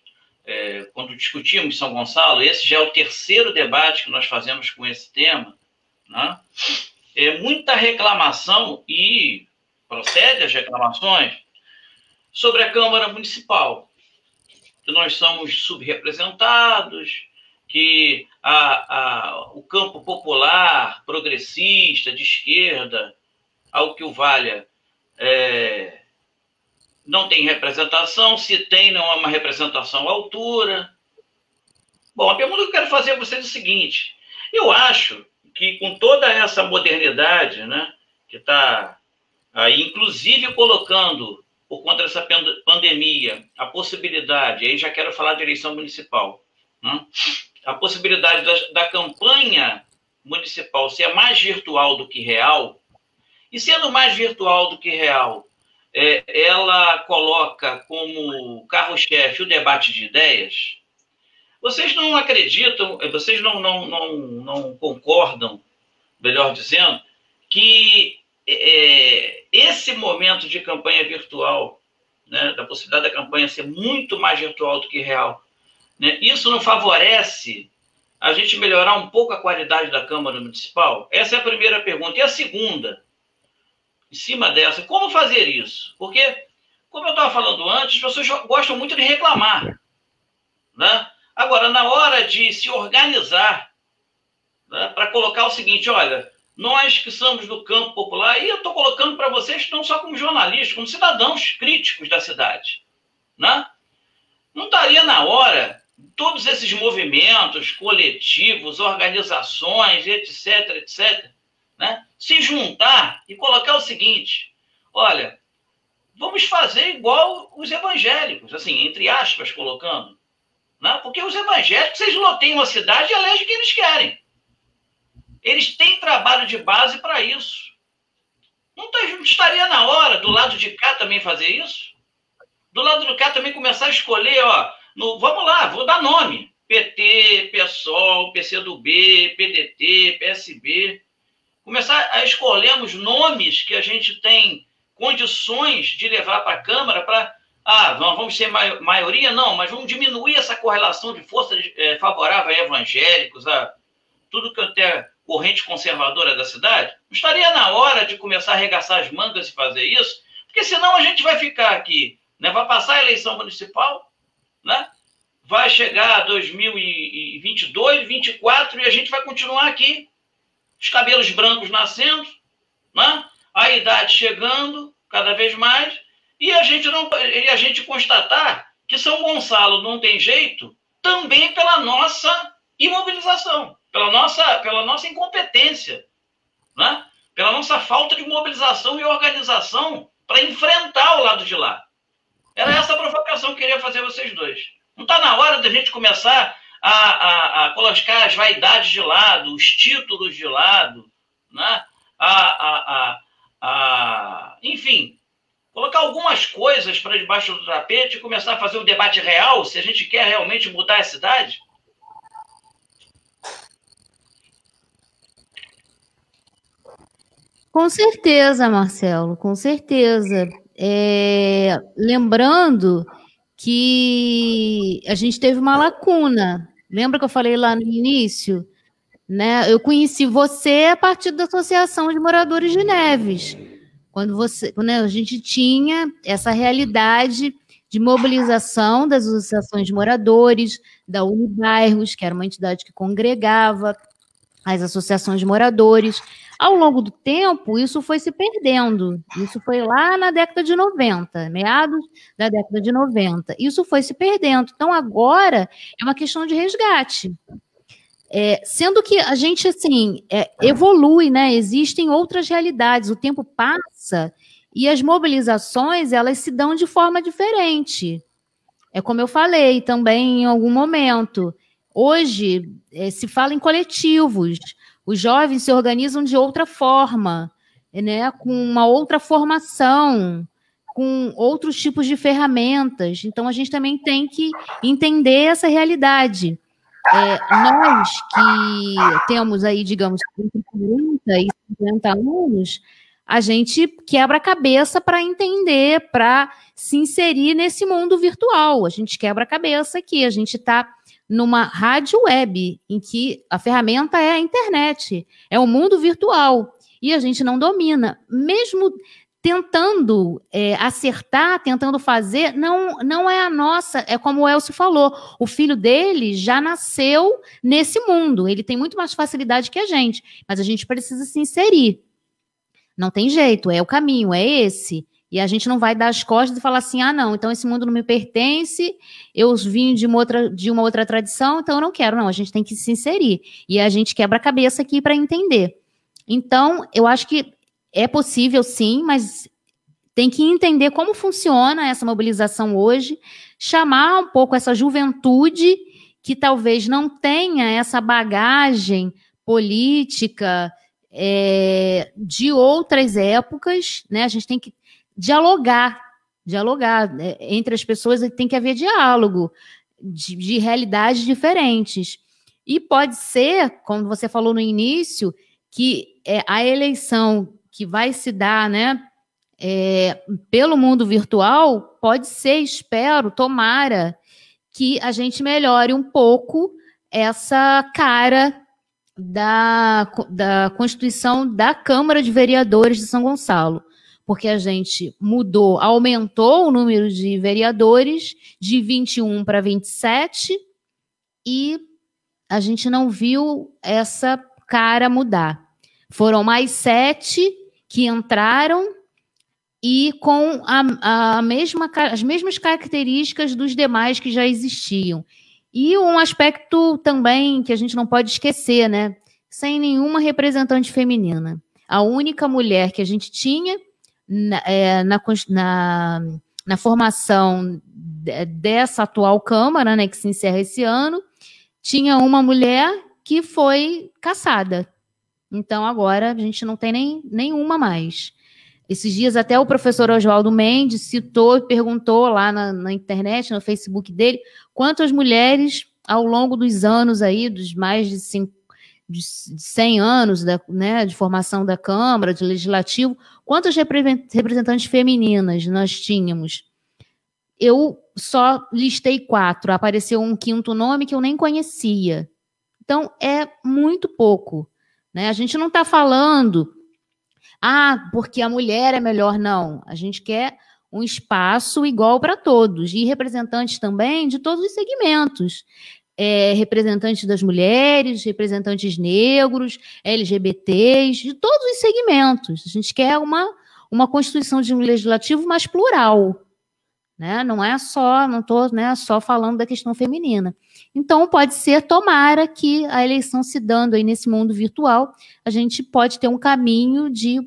quando discutimos São Gonçalo, esse já é o terceiro debate que nós fazemos com esse tema, né? Muita reclamação, e procede as reclamações, sobre a Câmara Municipal, que nós somos subrepresentados, que o campo popular, progressista, de esquerda, ao que o valha, não tem representação, se tem, não é uma representação à altura. Bom, a pergunta que eu quero fazer a vocês é o seguinte: eu acho que com toda essa modernidade, né, que está aí, inclusive colocando, por conta dessa pandemia, a possibilidade, aí já quero falar de eleição municipal, né, a possibilidade da campanha municipal ser mais virtual do que real, e sendo mais virtual do que real, ela coloca como carro-chefe o debate de ideias, vocês não acreditam, vocês não concordam, melhor dizendo, que esse momento de campanha virtual, né, da possibilidade da campanha ser muito mais virtual do que real, né, isso não favorece a gente melhorar um pouco a qualidade da Câmara Municipal? Essa é a primeira pergunta. E a segunda, em cima dessa, como fazer isso? Porque, como eu estava falando antes, as pessoas gostam muito de reclamar, né? Agora, na hora de se organizar, né, para colocar o seguinte, olha, nós que somos do campo popular, e eu estou colocando para vocês não só como jornalistas, como cidadãos críticos da cidade, né? Não estaria na hora todos esses movimentos coletivos, organizações, etc., etc., né, se juntar e colocar o seguinte, olha, vamos fazer igual os evangélicos, assim, entre aspas, colocando, né? Porque os evangélicos, eles loteiam a cidade e elegem quem eles querem. Eles têm trabalho de base para isso. Não estaria na hora, do lado de cá, também fazer isso? Do lado de cá também começar a escolher, ó, vamos lá, vou dar nome. PT, PSOL, PCdoB, PDT, PSB. Começar a escolhermos nomes que a gente tem condições de levar para a Câmara para... vamos ser maioria? Não, mas vamos diminuir essa correlação de força favorável a evangélicos, a tudo que até corrente conservadora da cidade. Não estaria na hora de começar a arregaçar as mangas e fazer isso? Porque senão a gente vai ficar aqui, né? Vai passar a eleição municipal, né? Vai chegar 2022, 2024 e a gente vai continuar aqui. Os cabelos brancos nascendo, né? A idade chegando cada vez mais, e a gente constatar que São Gonçalo não tem jeito também pela nossa imobilização, pela nossa incompetência, né? Pela nossa falta de mobilização e organização para enfrentar o lado de lá. Era essa a provocação que eu queria fazer a vocês dois. Não está na hora da gente começar a colocar as vaidades de lado, os títulos de lado, né? Enfim, colocar algumas coisas para debaixo do tapete e começar a fazer um debate real, se a gente quer realmente mudar a cidade? Com certeza, Marcelo, com certeza. Lembrando que a gente teve uma lacuna. Lembra que eu falei lá no início? Né? Eu conheci você a partir da Associação de Moradores de Neves, quando a gente tinha essa realidade de mobilização das associações de moradores, da Unibairros, que era uma entidade que congregava as associações de moradores. Ao longo do tempo, isso foi se perdendo. Isso foi lá na década de 90, meados da década de 90. Isso foi se perdendo. Então, agora é uma questão de resgate. Sendo que a gente, assim, evolui, né? Existem outras realidades. O tempo passa e as mobilizações, elas se dão de forma diferente. É como eu falei também em algum momento. Hoje, se fala em coletivos. Os jovens se organizam de outra forma, né? Com uma outra formação, com outros tipos50 Então, a gente também tem que entender essa realidade. Nós que temos aí, digamos, entre 40 e 50 anos, a gente quebra a cabeça para entender, para se inserir nesse mundo virtual. A gente quebra a cabeça aqui, a gente está numa rádio web, em que a ferramenta é a internet, é o mundo virtual, e a gente não domina. Mesmo tentando acertar, tentando fazer, não é a nossa, é como o Elcio falou, o filho dele já nasceu nesse mundo, ele tem muito mais facilidade que a gente, mas a gente precisa se inserir. Não tem jeito, é o caminho, é esse. E a gente não vai dar as costas e falar assim, não, então esse mundo não me pertence, eu vim de uma outra tradição, então eu não quero. Não, a gente tem que se inserir. E a gente quebra a cabeça aqui para entender. Então, eu acho que é possível sim, mas tem que entender como funciona essa mobilização hoje, chamar um pouco essa juventude que talvez não tenha essa bagagem política de outras épocas, né? A gente tem que dialogar entre as pessoas, tem que haver diálogo de realidades diferentes. E pode ser, como você falou no início, que a eleição que vai se dar, né, pelo mundo virtual, pode ser, espero, tomara, que a gente melhore um pouco essa cara da Constituição da Câmara de Vereadores de São Gonçalo, porque a gente aumentou o número de vereadores de 21 para 27 e a gente não viu essa cara mudar. Foram mais 7 que entraram e com as mesmas características dos demais que já existiam. E um aspecto também que a gente não pode esquecer, né? Sem nenhuma representante feminina. A única mulher que a gente tinha na formação dessa atual Câmara, né, que se encerra esse ano, tinha uma mulher que foi cassada. Então, agora, a gente não tem nenhuma mais. Esses dias, até o professor Oswaldo Mendes citou e perguntou lá na internet, no Facebook dele, quantas mulheres, ao longo dos anos aí, dos mais de 100 anos de formação da Câmara, de Legislativo, quantas representantes femininas nós tínhamos? Eu só listei 4, apareceu um 5º nome que eu nem conhecia. Então, é muito pouco, né? A gente não está falando, porque a mulher é melhor, não. A gente quer um espaço igual para todos, e representantes também de todos os segmentos. Representantes das mulheres, representantes negros, LGBTs, de todos os segmentos. A gente quer uma Constituição de um legislativo mais plural. Né? Não estou só falando da questão feminina. Então, pode ser, tomara que a eleição se dando aí nesse mundo virtual, a gente pode ter um caminho de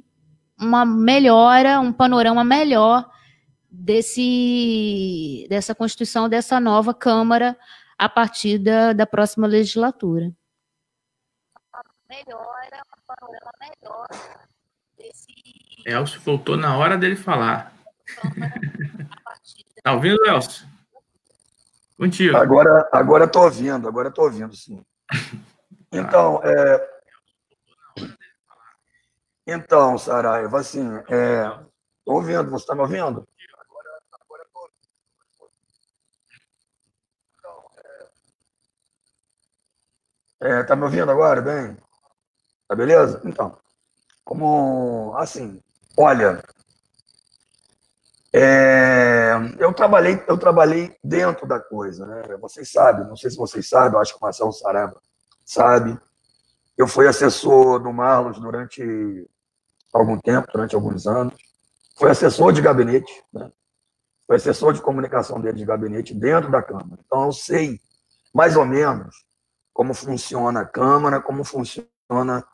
uma melhora, um panorama melhor dessa Constituição, dessa nova Câmara, a partir da próxima legislatura. Melhora, um panorama melhor desse... Elcio voltou na hora dele falar. Tá ouvindo, Elcio? Contigo. Agora estou ouvindo, sim. Então, Saraiva, assim, estou ouvindo, você está me ouvindo? Está me ouvindo agora, bem? Tá beleza? Então, olha... Eu trabalhei dentro da coisa, né? Vocês sabem, não sei se vocês sabem, eu acho que o Marcelo Saraiva sabe. Eu fui assessor do Marlos durante algum tempo, durante alguns anos. Fui assessor de gabinete, né? Fui assessor de comunicação dele de gabinete dentro da Câmara. Então, eu sei mais ou menos como funciona a Câmara, como funciona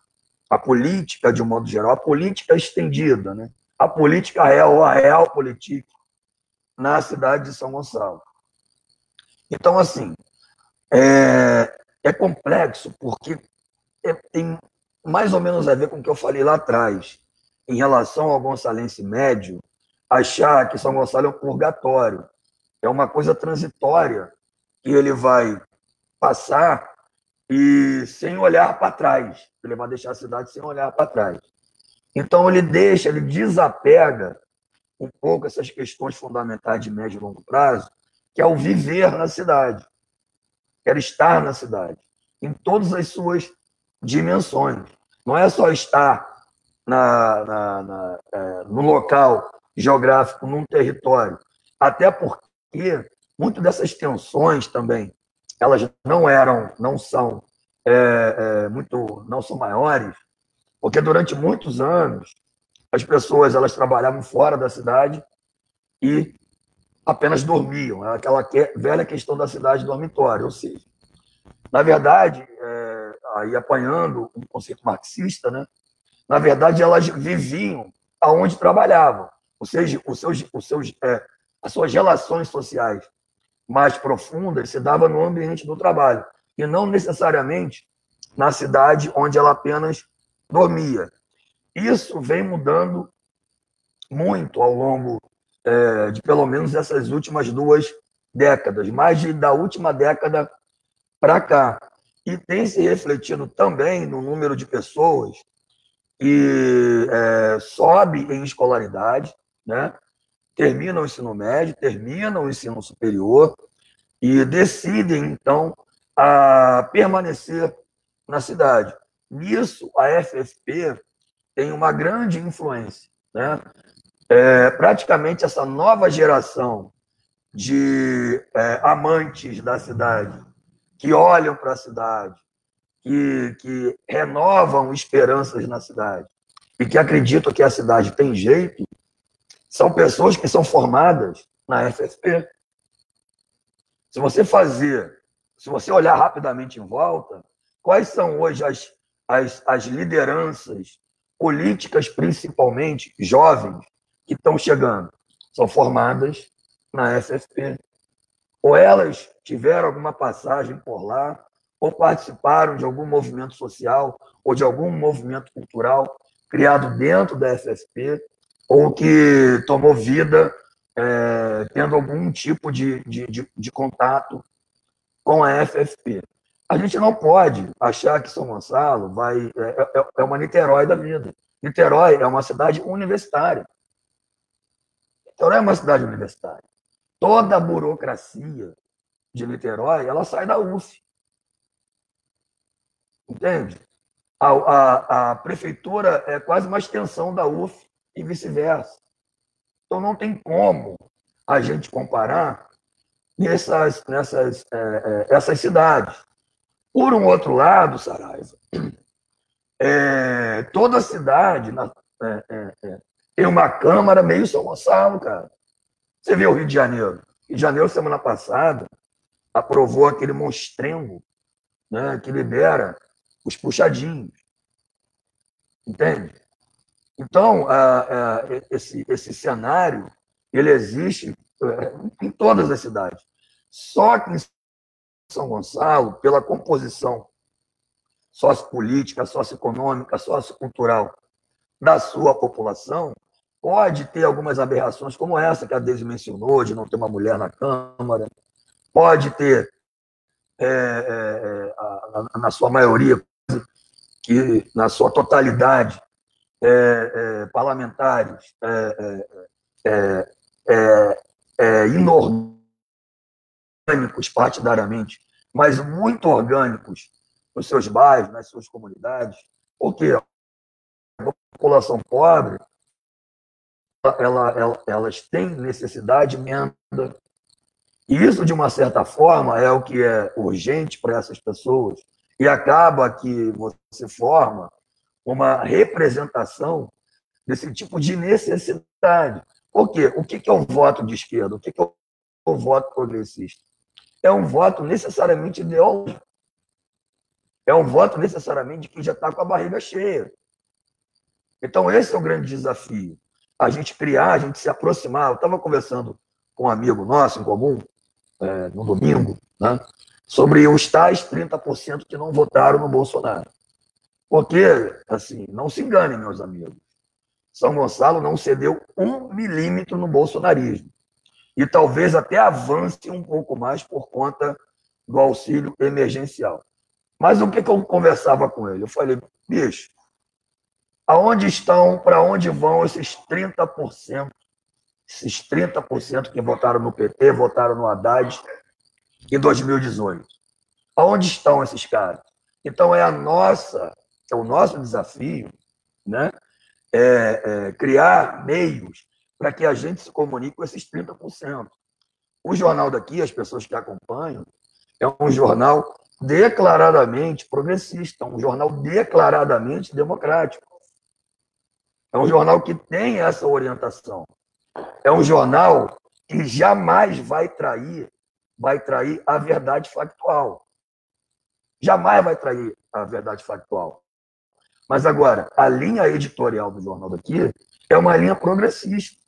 a política de um modo geral, a política estendida, né? A política real, a realpolitik na cidade de São Gonçalo. Então, assim, é complexo, porque tem mais ou menos a ver com o que eu falei lá atrás, em relação ao gonçalense médio, achar que São Gonçalo é um purgatório, é uma coisa transitória, que ele vai passar e sem olhar para trás, ele vai deixar a cidade sem olhar para trás. Então, ele desapega um pouco essas questões fundamentais de médio e longo prazo, que é o viver na cidade, quer estar na cidade, em todas as suas dimensões. Não é só estar no local geográfico, num território, até porque muitas dessas tensões também, elas não são maiores, porque durante muitos anos as pessoas trabalhavam fora da cidade e apenas dormiam. Aquela velha questão da cidade dormitório. Ou seja, na verdade, aí apanhando um conceito marxista, né? Na verdade, elas viviam aonde trabalhavam. Ou seja, as suas relações sociais mais profundas se davam no ambiente do trabalho, e não necessariamente na cidade onde ela apenas dormia. Isso vem mudando muito ao longo de pelo menos essas últimas 2 décadas, da última década para cá. E tem se refletido também no número de pessoas que sobe em escolaridade, né? Terminam o ensino médio, terminam o ensino superior e decidem, então, a permanecer na cidade. Nisso, a FFP tem uma grande influência, né? Praticamente essa nova geração de amantes da cidade, que olham para a cidade, que renovam esperanças na cidade e que acreditam que a cidade tem jeito, são pessoas que são formadas na FFP. Se você olhar rapidamente em volta, quais são hoje as lideranças políticas, principalmente jovens, que estão chegando? São formadas na FFP. Ou elas tiveram alguma passagem por lá, ou participaram de algum movimento social, ou de algum movimento cultural criado dentro da FFP, ou que tomou vida tendo algum tipo de contato com a FFP. A gente não pode achar que São Gonçalo é uma Niterói da vida. Niterói é uma cidade universitária. Niterói é uma cidade universitária. Toda a burocracia de Niterói, ela sai da UF. Entende? A prefeitura é quase uma extensão da UF e vice-versa. Então, não tem como a gente comparar essas cidades. Por um outro lado, Saraiva, toda cidade tem uma Câmara meio São Gonçalo, cara. Você viu o Rio de Janeiro? Rio de Janeiro, semana passada, aprovou aquele monstrengo, né, que libera os puxadinhos. Entende? Então, esse cenário, ele existe em todas as cidades. Só que em São Gonçalo, pela composição sociopolítica, socioeconômica, sociocultural da sua população, pode ter algumas aberrações como essa que a Deise mencionou, de não ter uma mulher na Câmara, pode ter, na sua maioria, que na sua totalidade, parlamentares inorgânicos partidariamente, mas muito orgânicos nos seus bairros, nas suas comunidades, porque a população pobre elas têm necessidade de emenda, e isso, de uma certa forma, é o que é urgente para essas pessoas, e acaba que você forma uma representação desse tipo de necessidade. Por quê? O que é um voto de esquerda? O que é um voto progressista? É um voto necessariamente ideológico. É um voto necessariamente de quem já está com a barriga cheia. Então, esse é o grande desafio. A gente criar, a gente se aproximar. Eu estava conversando com um amigo nosso em comum, no domingo, né, sobre os tais 30% que não votaram no Bolsonaro. Porque, assim, não se enganem, meus amigos, São Gonçalo não cedeu 1 milímetro no bolsonarismo. E talvez até avance um pouco mais por conta do auxílio emergencial. Mas o que eu conversava com ele? Eu falei, bicho, aonde estão, para onde vão esses 30%? Esses 30% que votaram no PT, votaram no Haddad em 2018. Aonde estão esses caras? Então, é o nosso desafio, né? Criar meios para que a gente se comunique com esses 30%. O jornal daqui, as pessoas que acompanham, é um jornal declaradamente progressista, um jornal declaradamente democrático. É um jornal que tem essa orientação. É um jornal que jamais vai trair a verdade factual. Jamais vai trair a verdade factual. Mas agora, a linha editorial do jornal daqui é uma linha progressista.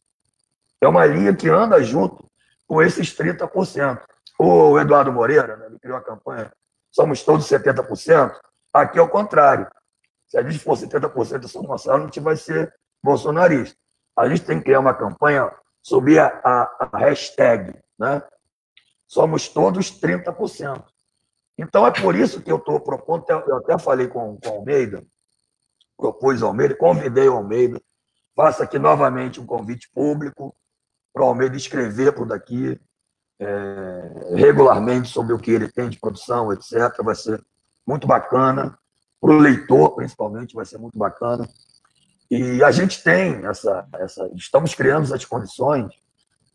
É uma linha que anda junto com esses 30%. O Eduardo Moreira, né, ele criou a campanha Somos Todos 70%. Aqui é o contrário. Se a gente for 70% de São Gonçalo, a gente vai ser bolsonarista. a gente tem que criar uma campanha sobre a hashtag, né? Somos todos 30%. Então, é por isso que eu estou propondo, eu até falei com o Almeida, propus ao Almeida, convidei o Almeida, faço aqui novamente um convite público para o Almeida escrever por daqui, regularmente sobre o que ele tem de produção, etc. Vai ser muito bacana, para o leitor, principalmente, vai ser muito bacana. E a gente tem estamos criando as condições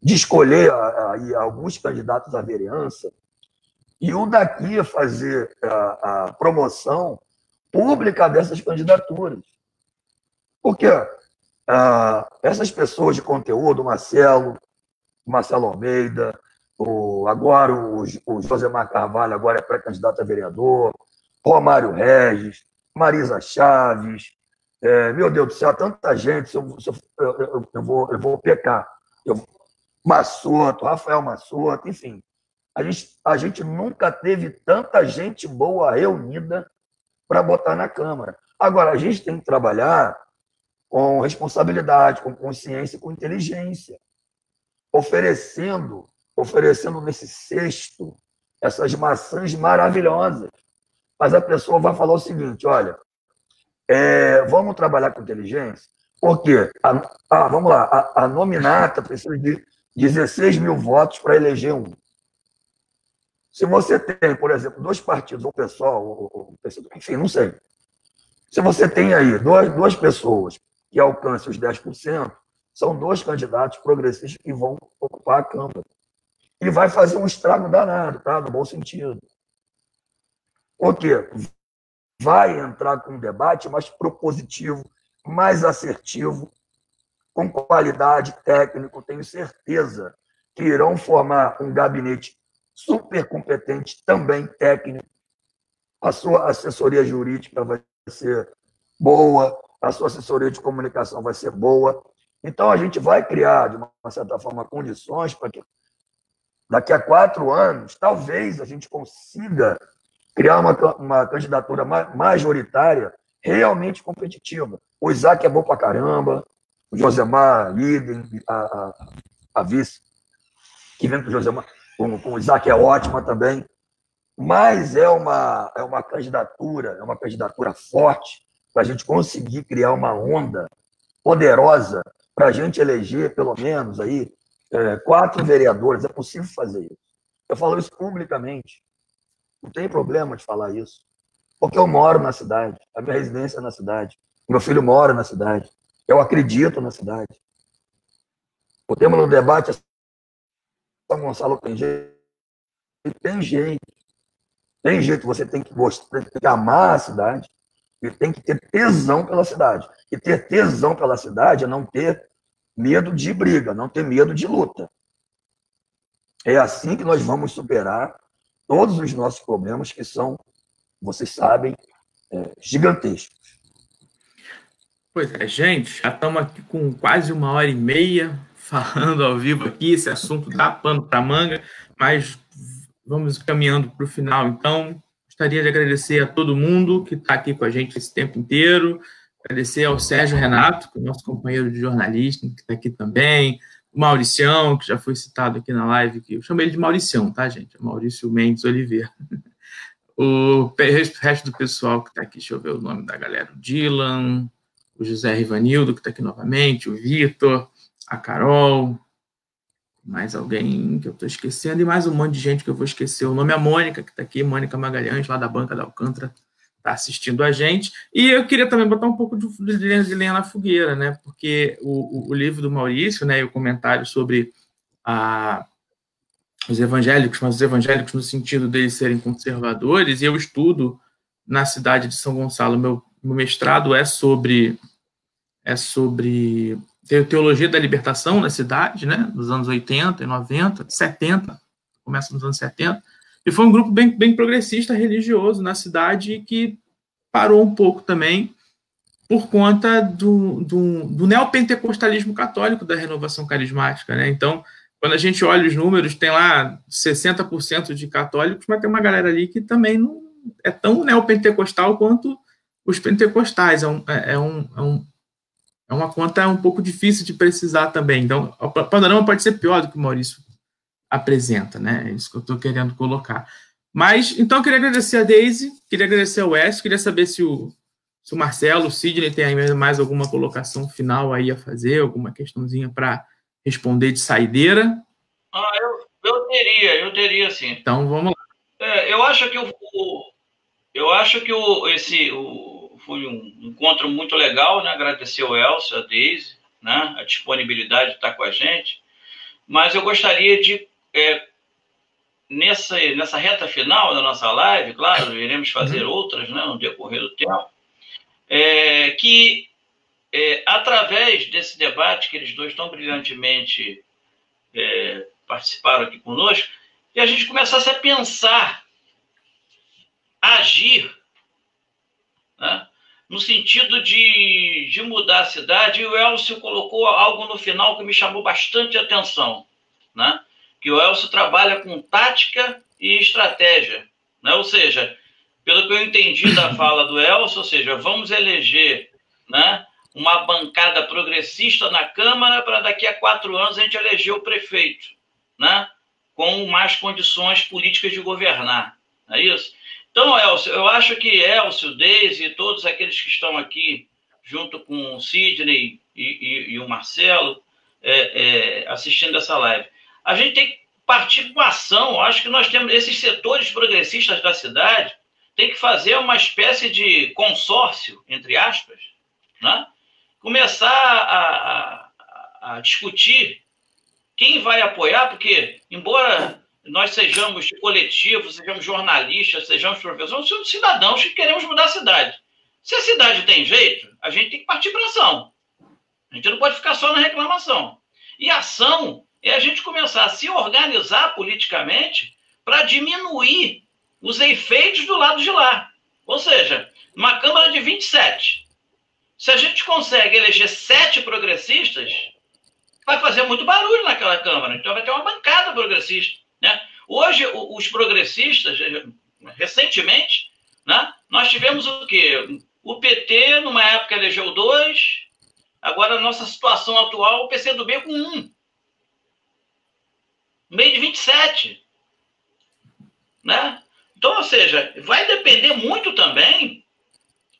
de escolher aí alguns candidatos à vereança e o daqui fazer a promoção pública dessas candidaturas. Porque essas pessoas de conteúdo, Marcelo Almeida, agora o Josemar Carvalho agora é pré-candidato a vereador, Romário Regis, Marisa Chaves, meu Deus do céu, tanta gente, eu vou pecar. Massoto, Rafael Massoto, enfim. A gente nunca teve tanta gente boa reunida para botar na Câmara. Agora, a gente tem que trabalhar com responsabilidade, com consciência, com inteligência, oferecendo nesse cesto essas maçãs maravilhosas. Mas a pessoa vai falar o seguinte, olha, vamos trabalhar com inteligência, porque vamos lá, a nominata precisa de 16 mil votos para eleger um. Se você tem, por exemplo, 2 partidos, ou pessoal, enfim, não sei. Se você tem aí duas pessoas que alcancem os 10%, são 2 candidatos progressistas que vão ocupar a Câmara. E vai fazer um estrago danado, tá? No bom sentido. Porque vai entrar com um debate mais propositivo, mais assertivo, com qualidade técnica, tenho certeza que irão formar um gabinete super competente, também técnico. A sua assessoria jurídica vai ser boa, a sua assessoria de comunicação vai ser boa. Então, a gente vai criar, de uma certa forma, condições para que, daqui a 4 anos, talvez a gente consiga criar uma candidatura majoritária realmente competitiva. O Isaac é bom pra caramba, o Josemar, líder, a vice, que vem com o Josemar, com o Isaac é ótima também, mas é uma candidatura forte para a gente conseguir criar uma onda poderosa para a gente eleger pelo menos aí 4 vereadores. É possível fazer isso. Eu falo isso publicamente. Não tem problema de falar isso. Porque eu moro na cidade, a minha residência é na cidade, meu filho mora na cidade, eu acredito na cidade. O tema do debate é São Gonçalo tem jeito? Tem jeito. Tem jeito, você tem que gostar, tem que amar a cidade e tem que ter tesão pela cidade. E ter tesão pela cidade é não ter medo de briga, não ter medo de luta. É assim que nós vamos superar todos os nossos problemas, que são, vocês sabem, gigantescos. Pois é, gente, já estamos aqui com quase 1h30 falando ao vivo aqui, esse assunto dá pano para manga, mas vamos caminhando para o final, então. Gostaria de agradecer a todo mundo que está aqui com a gente esse tempo inteiro, agradecer ao Sérgio Renato, que é o nosso companheiro de jornalista, que está aqui também, o Mauricião, que já foi citado aqui na live, que eu chamo ele de Mauricião, tá, gente? É Maurício Mendes Oliveira. O resto do pessoal que está aqui, deixa eu ver o nome da galera, o Dylan, o José Rivanildo, que está aqui novamente, o Vitor, a Carol, mais alguém que eu estou esquecendo, e mais um monte de gente que eu vou esquecer. O nome é a Mônica, que está aqui, Mônica Magalhães, lá da Banca da Alcântara, está assistindo a gente. E eu queria também botar um pouco de lenha na fogueira, né? Porque o livro do Maurício, né, e o comentário sobre os evangélicos, mas os evangélicos no sentido deles serem conservadores, e eu estudo na cidade de São Gonçalo, meu mestrado é sobre teologia da libertação na cidade, né, dos anos 80 e 90, 70, começa nos anos 70, e foi um grupo bem progressista, religioso na cidade, que parou um pouco também por conta do neopentecostalismo católico da renovação carismática, né? Então, quando a gente olha os números, tem lá 60% de católicos, mas tem uma galera ali que também não é tão neopentecostal quanto os pentecostais. é uma conta um pouco difícil de precisar também. Então, o panorama pode ser pior do que o Maurício apresenta, né? É isso que eu estou querendo colocar. Mas, então, eu queria agradecer a Deise, queria agradecer ao Wes, queria saber se o Marcelo, o Sidney tem aí mais alguma colocação final aí a fazer, alguma questãozinha para responder de saideira. Eu teria sim. Então, vamos lá. Eu acho que foi um encontro muito legal, né? Agradecer ao Elcio, a Deise, né? A disponibilidade de estar com a gente. Mas eu gostaria de, nessa reta final da nossa live, claro, iremos fazer outras, né, no decorrer do tempo, que através desse debate que eles dois tão brilhantemente participaram aqui conosco, e a gente começasse a pensar, agir, né, no sentido de mudar a cidade. E o Elcio colocou algo no final que me chamou bastante atenção, né? Que o Elcio trabalha com tática e estratégia, né? Ou seja, pelo que eu entendi da fala do Elcio, ou seja, vamos eleger, né, uma bancada progressista na Câmara para daqui a 4 anos a gente eleger o prefeito, né, com mais condições políticas de governar, não é isso? Então, Elcio, eu acho que Elcio, Deise e todos aqueles que estão aqui, junto com o Sidney e o Marcelo, assistindo essa live, a gente tem que partir com ação. Eu acho que nós temos esses setores progressistas da cidade, tem que fazer uma espécie de consórcio, entre aspas, né? Começar a discutir quem vai apoiar, porque, embora nós sejamos coletivos, sejamos jornalistas, sejamos professores, somos cidadãos que queremos mudar a cidade. Se a cidade tem jeito, a gente tem que partir para ação. A gente não pode ficar só na reclamação. E ação é a gente começar a se organizar politicamente para diminuir os efeitos do lado de lá. Ou seja, uma Câmara de 27. Se a gente consegue eleger 7 progressistas, vai fazer muito barulho naquela Câmara. Então vai ter uma bancada progressista, né? Hoje, os progressistas, recentemente, né, nós tivemos o quê? O PT, numa época, elegeu 2, agora, a nossa situação atual, o PCdoB com 1. No meio de 27. Né? Então, ou seja, vai depender muito também,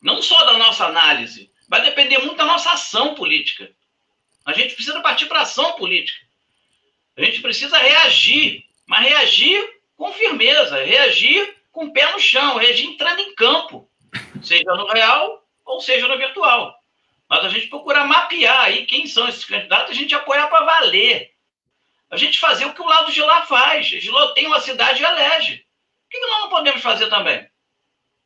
não só da nossa análise, vai depender muito da nossa ação política. A gente precisa partir para ação política. A gente precisa reagir, mas reagir com firmeza, reagir com o pé no chão, reagir entrando em campo, seja no real ou seja no virtual. Mas a gente procurar mapear aí quem são esses candidatos, a gente apoiar para valer. A gente fazer o que o lado de lá faz. Eles loteiam uma cidade e elege. Por que nós não podemos fazer também?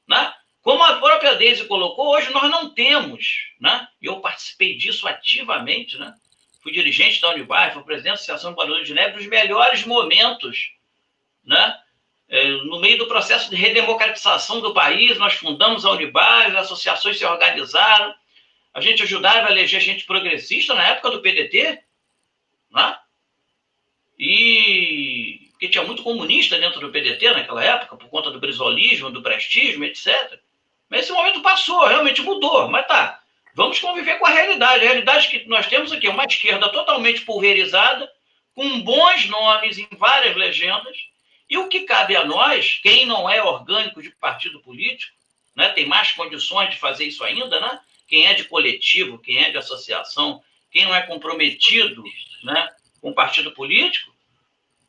Né? Como a própria Deise colocou, hoje nós não temos, né? E eu participei disso ativamente, né? Fui dirigente da Unibairro, fui presidente da Associação Barulho de Neve, dos melhores momentos, né? No meio do processo de redemocratização do país, nós fundamos a Unibairro, as associações se organizaram, a gente ajudava a eleger gente progressista na época do PDT, né? E porque tinha muito comunista dentro do PDT naquela época, por conta do brizolismo, do prestígio, etc. Mas esse momento passou, realmente mudou. Mas tá, vamos conviver com a realidade. A realidade que nós temos aqui é uma esquerda totalmente pulverizada, com bons nomes em várias legendas, e o que cabe a nós, quem não é orgânico de partido político, né, tem mais condições de fazer isso ainda, né? Quem é de coletivo, quem é de associação, quem não é comprometido, né, com partido político,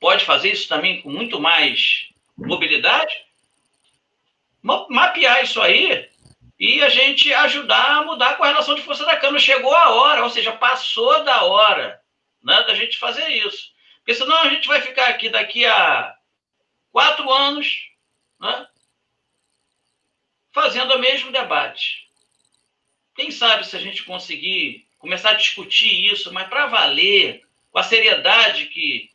pode fazer isso também com muito mais mobilidade, mapear isso aí e a gente ajudar a mudar com a relação de força da Câmara. Chegou a hora, ou seja, passou da hora, né, da gente fazer isso. Porque senão a gente vai ficar aqui daqui a 4 anos, né, fazendo o mesmo debate. Quem sabe se a gente conseguir começar a discutir isso, mas para valer, com a seriedade que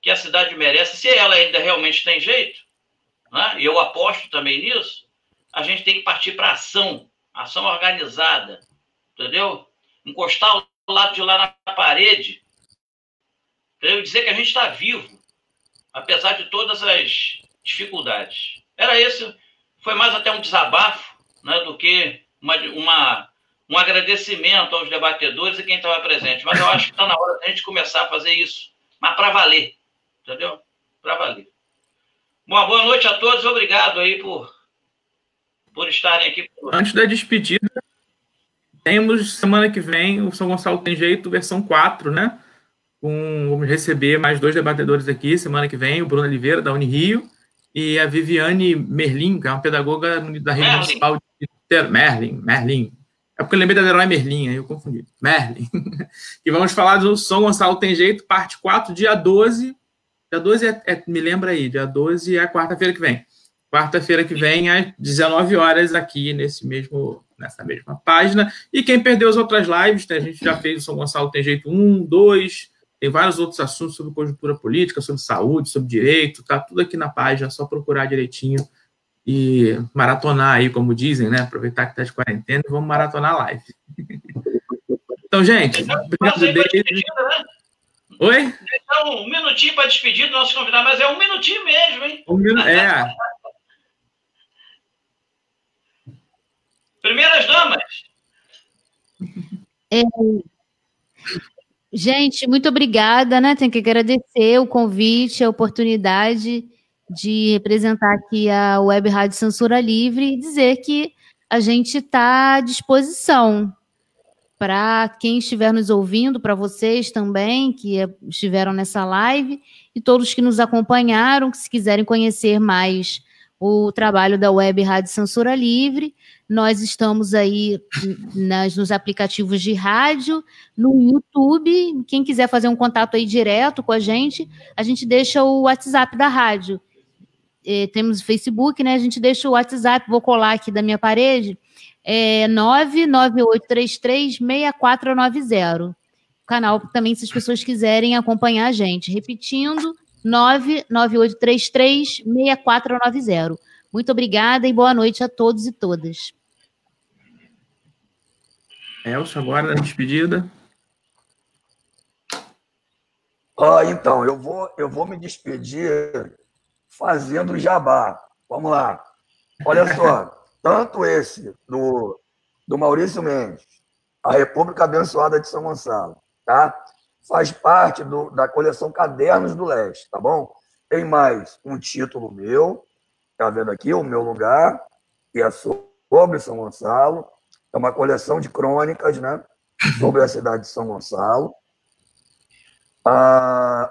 a cidade merece, se ela ainda realmente tem jeito, né? E eu aposto também nisso, a gente tem que partir para ação organizada, entendeu? Encostar o lado de lá na parede, entendeu? Dizer que a gente está vivo, apesar de todas as dificuldades. Era esse, foi mais até um desabafo, né, do que um agradecimento aos debatedores e quem estava presente. Mas eu acho que está na hora da gente começar a fazer isso. Mas para valer, entendeu? Para valer. Uma boa noite a todos. Obrigado aí por estarem aqui. Antes da despedida, temos semana que vem o São Gonçalo Tem Jeito, versão 4, né? Vamos receber mais 2 debatedores aqui semana que vem, o Bruno Oliveira, da Unirio, e a Viviane Merlin, que é uma pedagoga da Rede Municipal de Merlin. É porque eu lembrei da Herói Merlin, aí eu confundi. Merlin. E vamos falar do São Gonçalo Tem Jeito, parte 4, dia 12. Dia 12 me lembra aí, dia 12 é a quarta-feira que vem. Quarta-feira que vem, às 19 horas, aqui nessa mesma página. E quem perdeu as outras lives, né, a gente já fez o São Gonçalo Tem Jeito 1, 2, tem vários outros assuntos sobre conjuntura política, sobre saúde, sobre direito, tá tudo aqui na página, é só procurar direitinho e maratonar aí, como dizem, né? Aproveitar que tá de quarentena e vamos maratonar a live. Então, gente, obrigado, David. Oi? Então, um minutinho para despedir do nosso convidado, mas é um minutinho mesmo, hein? Primeiras damas. Gente, muito obrigada, né? Tenho que agradecer o convite, a oportunidade de representar aqui a Web Rádio Censura Livre e dizer que a gente está à disposição para quem estiver nos ouvindo, para vocês também, que estiveram nessa live, e todos que nos acompanharam, que se quiserem conhecer mais o trabalho da Web Rádio Censura Livre, nós estamos aí nos aplicativos de rádio, no YouTube. Quem quiser fazer um contato aí direto com a gente deixa o WhatsApp da rádio. Temos o Facebook, né? A gente deixa o WhatsApp, vou colar aqui da minha parede, 998336490. O canal também, se as pessoas quiserem acompanhar a gente. Repetindo, 998336490. Muito obrigada e boa noite a todos e todas. Elcio, agora na despedida. Então, eu vou me despedir fazendo jabá. Vamos lá. Olha só, tanto esse do Maurício Mendes, A República Abençoada de São Gonçalo, tá? Faz parte da coleção Cadernos do Leste, tá bom? Tem mais um título meu, tá vendo aqui, O Meu Lugar, que é sobre São Gonçalo. É uma coleção de crônicas, né, sobre a cidade de São Gonçalo.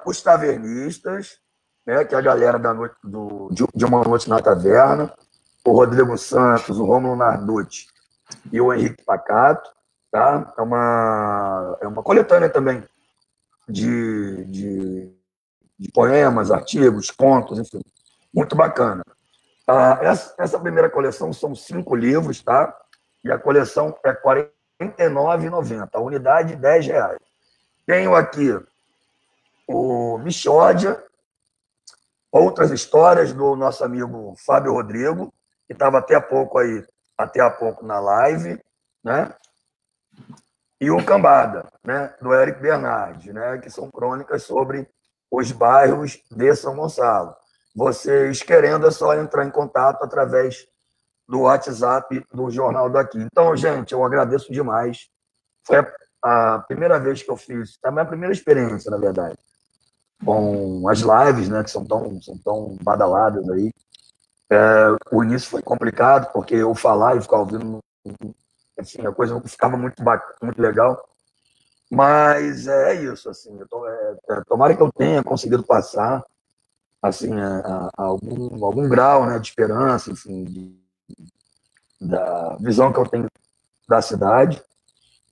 Os Tavernistas, né, que é a galera de Uma Noite na Taverna, o Rodrigo Santos, o Rômulo Narducci e o Henrique Pacato, tá? É uma coletânea também de poemas, artigos, contos, enfim, muito bacana. Essa primeira coleção são 5 livros, tá? E a coleção é R$ 49,90, a unidade R$ 10. Tenho aqui o Michódia, outras histórias do nosso amigo Fábio Rodrigo, que estava até há pouco na live, né? E o Cambada, né? Do Eric Bernardi, né? Que são crônicas sobre os bairros de São Gonçalo. Vocês querendo, é só entrar em contato através do WhatsApp do Jornal daqui. Então, gente, eu agradeço demais. Foi a primeira vez que eu fiz, é a minha primeira experiência, na verdade, com as lives, né, que são tão badaladas aí. O início foi complicado, porque eu falar e ficar ouvindo, assim, a coisa não ficava muito legal. Mas é isso, assim, tomara que eu tenha conseguido passar, assim, algum grau, né, de esperança, enfim, da visão que eu tenho da cidade.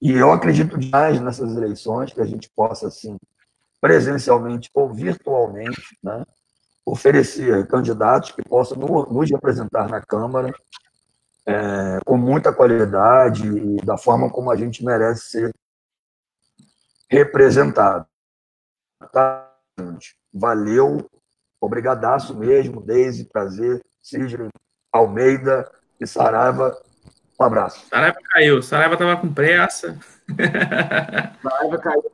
E eu acredito demais nessas eleições, que a gente possa, assim, presencialmente ou virtualmente, né, oferecer candidatos que possam nos representar na Câmara com muita qualidade e da forma como a gente merece ser representado. Tá, gente? Valeu, obrigadaço mesmo, Deise, prazer, Sidney, Almeida e Saraiva, um abraço. Saraiva caiu, Saraiva estava com pressa. Saraiva caiu.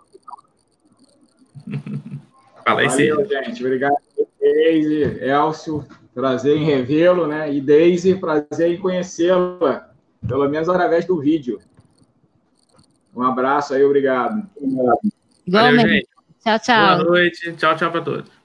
Fala aí, valeu, gente, obrigado, Deise, Elcio, prazer em revê-lo, né? E Deise, prazer em conhecê-la, pelo menos através do vídeo. Um abraço aí, obrigado. Valeu, gente. Tchau, tchau. Boa noite. Tchau, tchau para todos.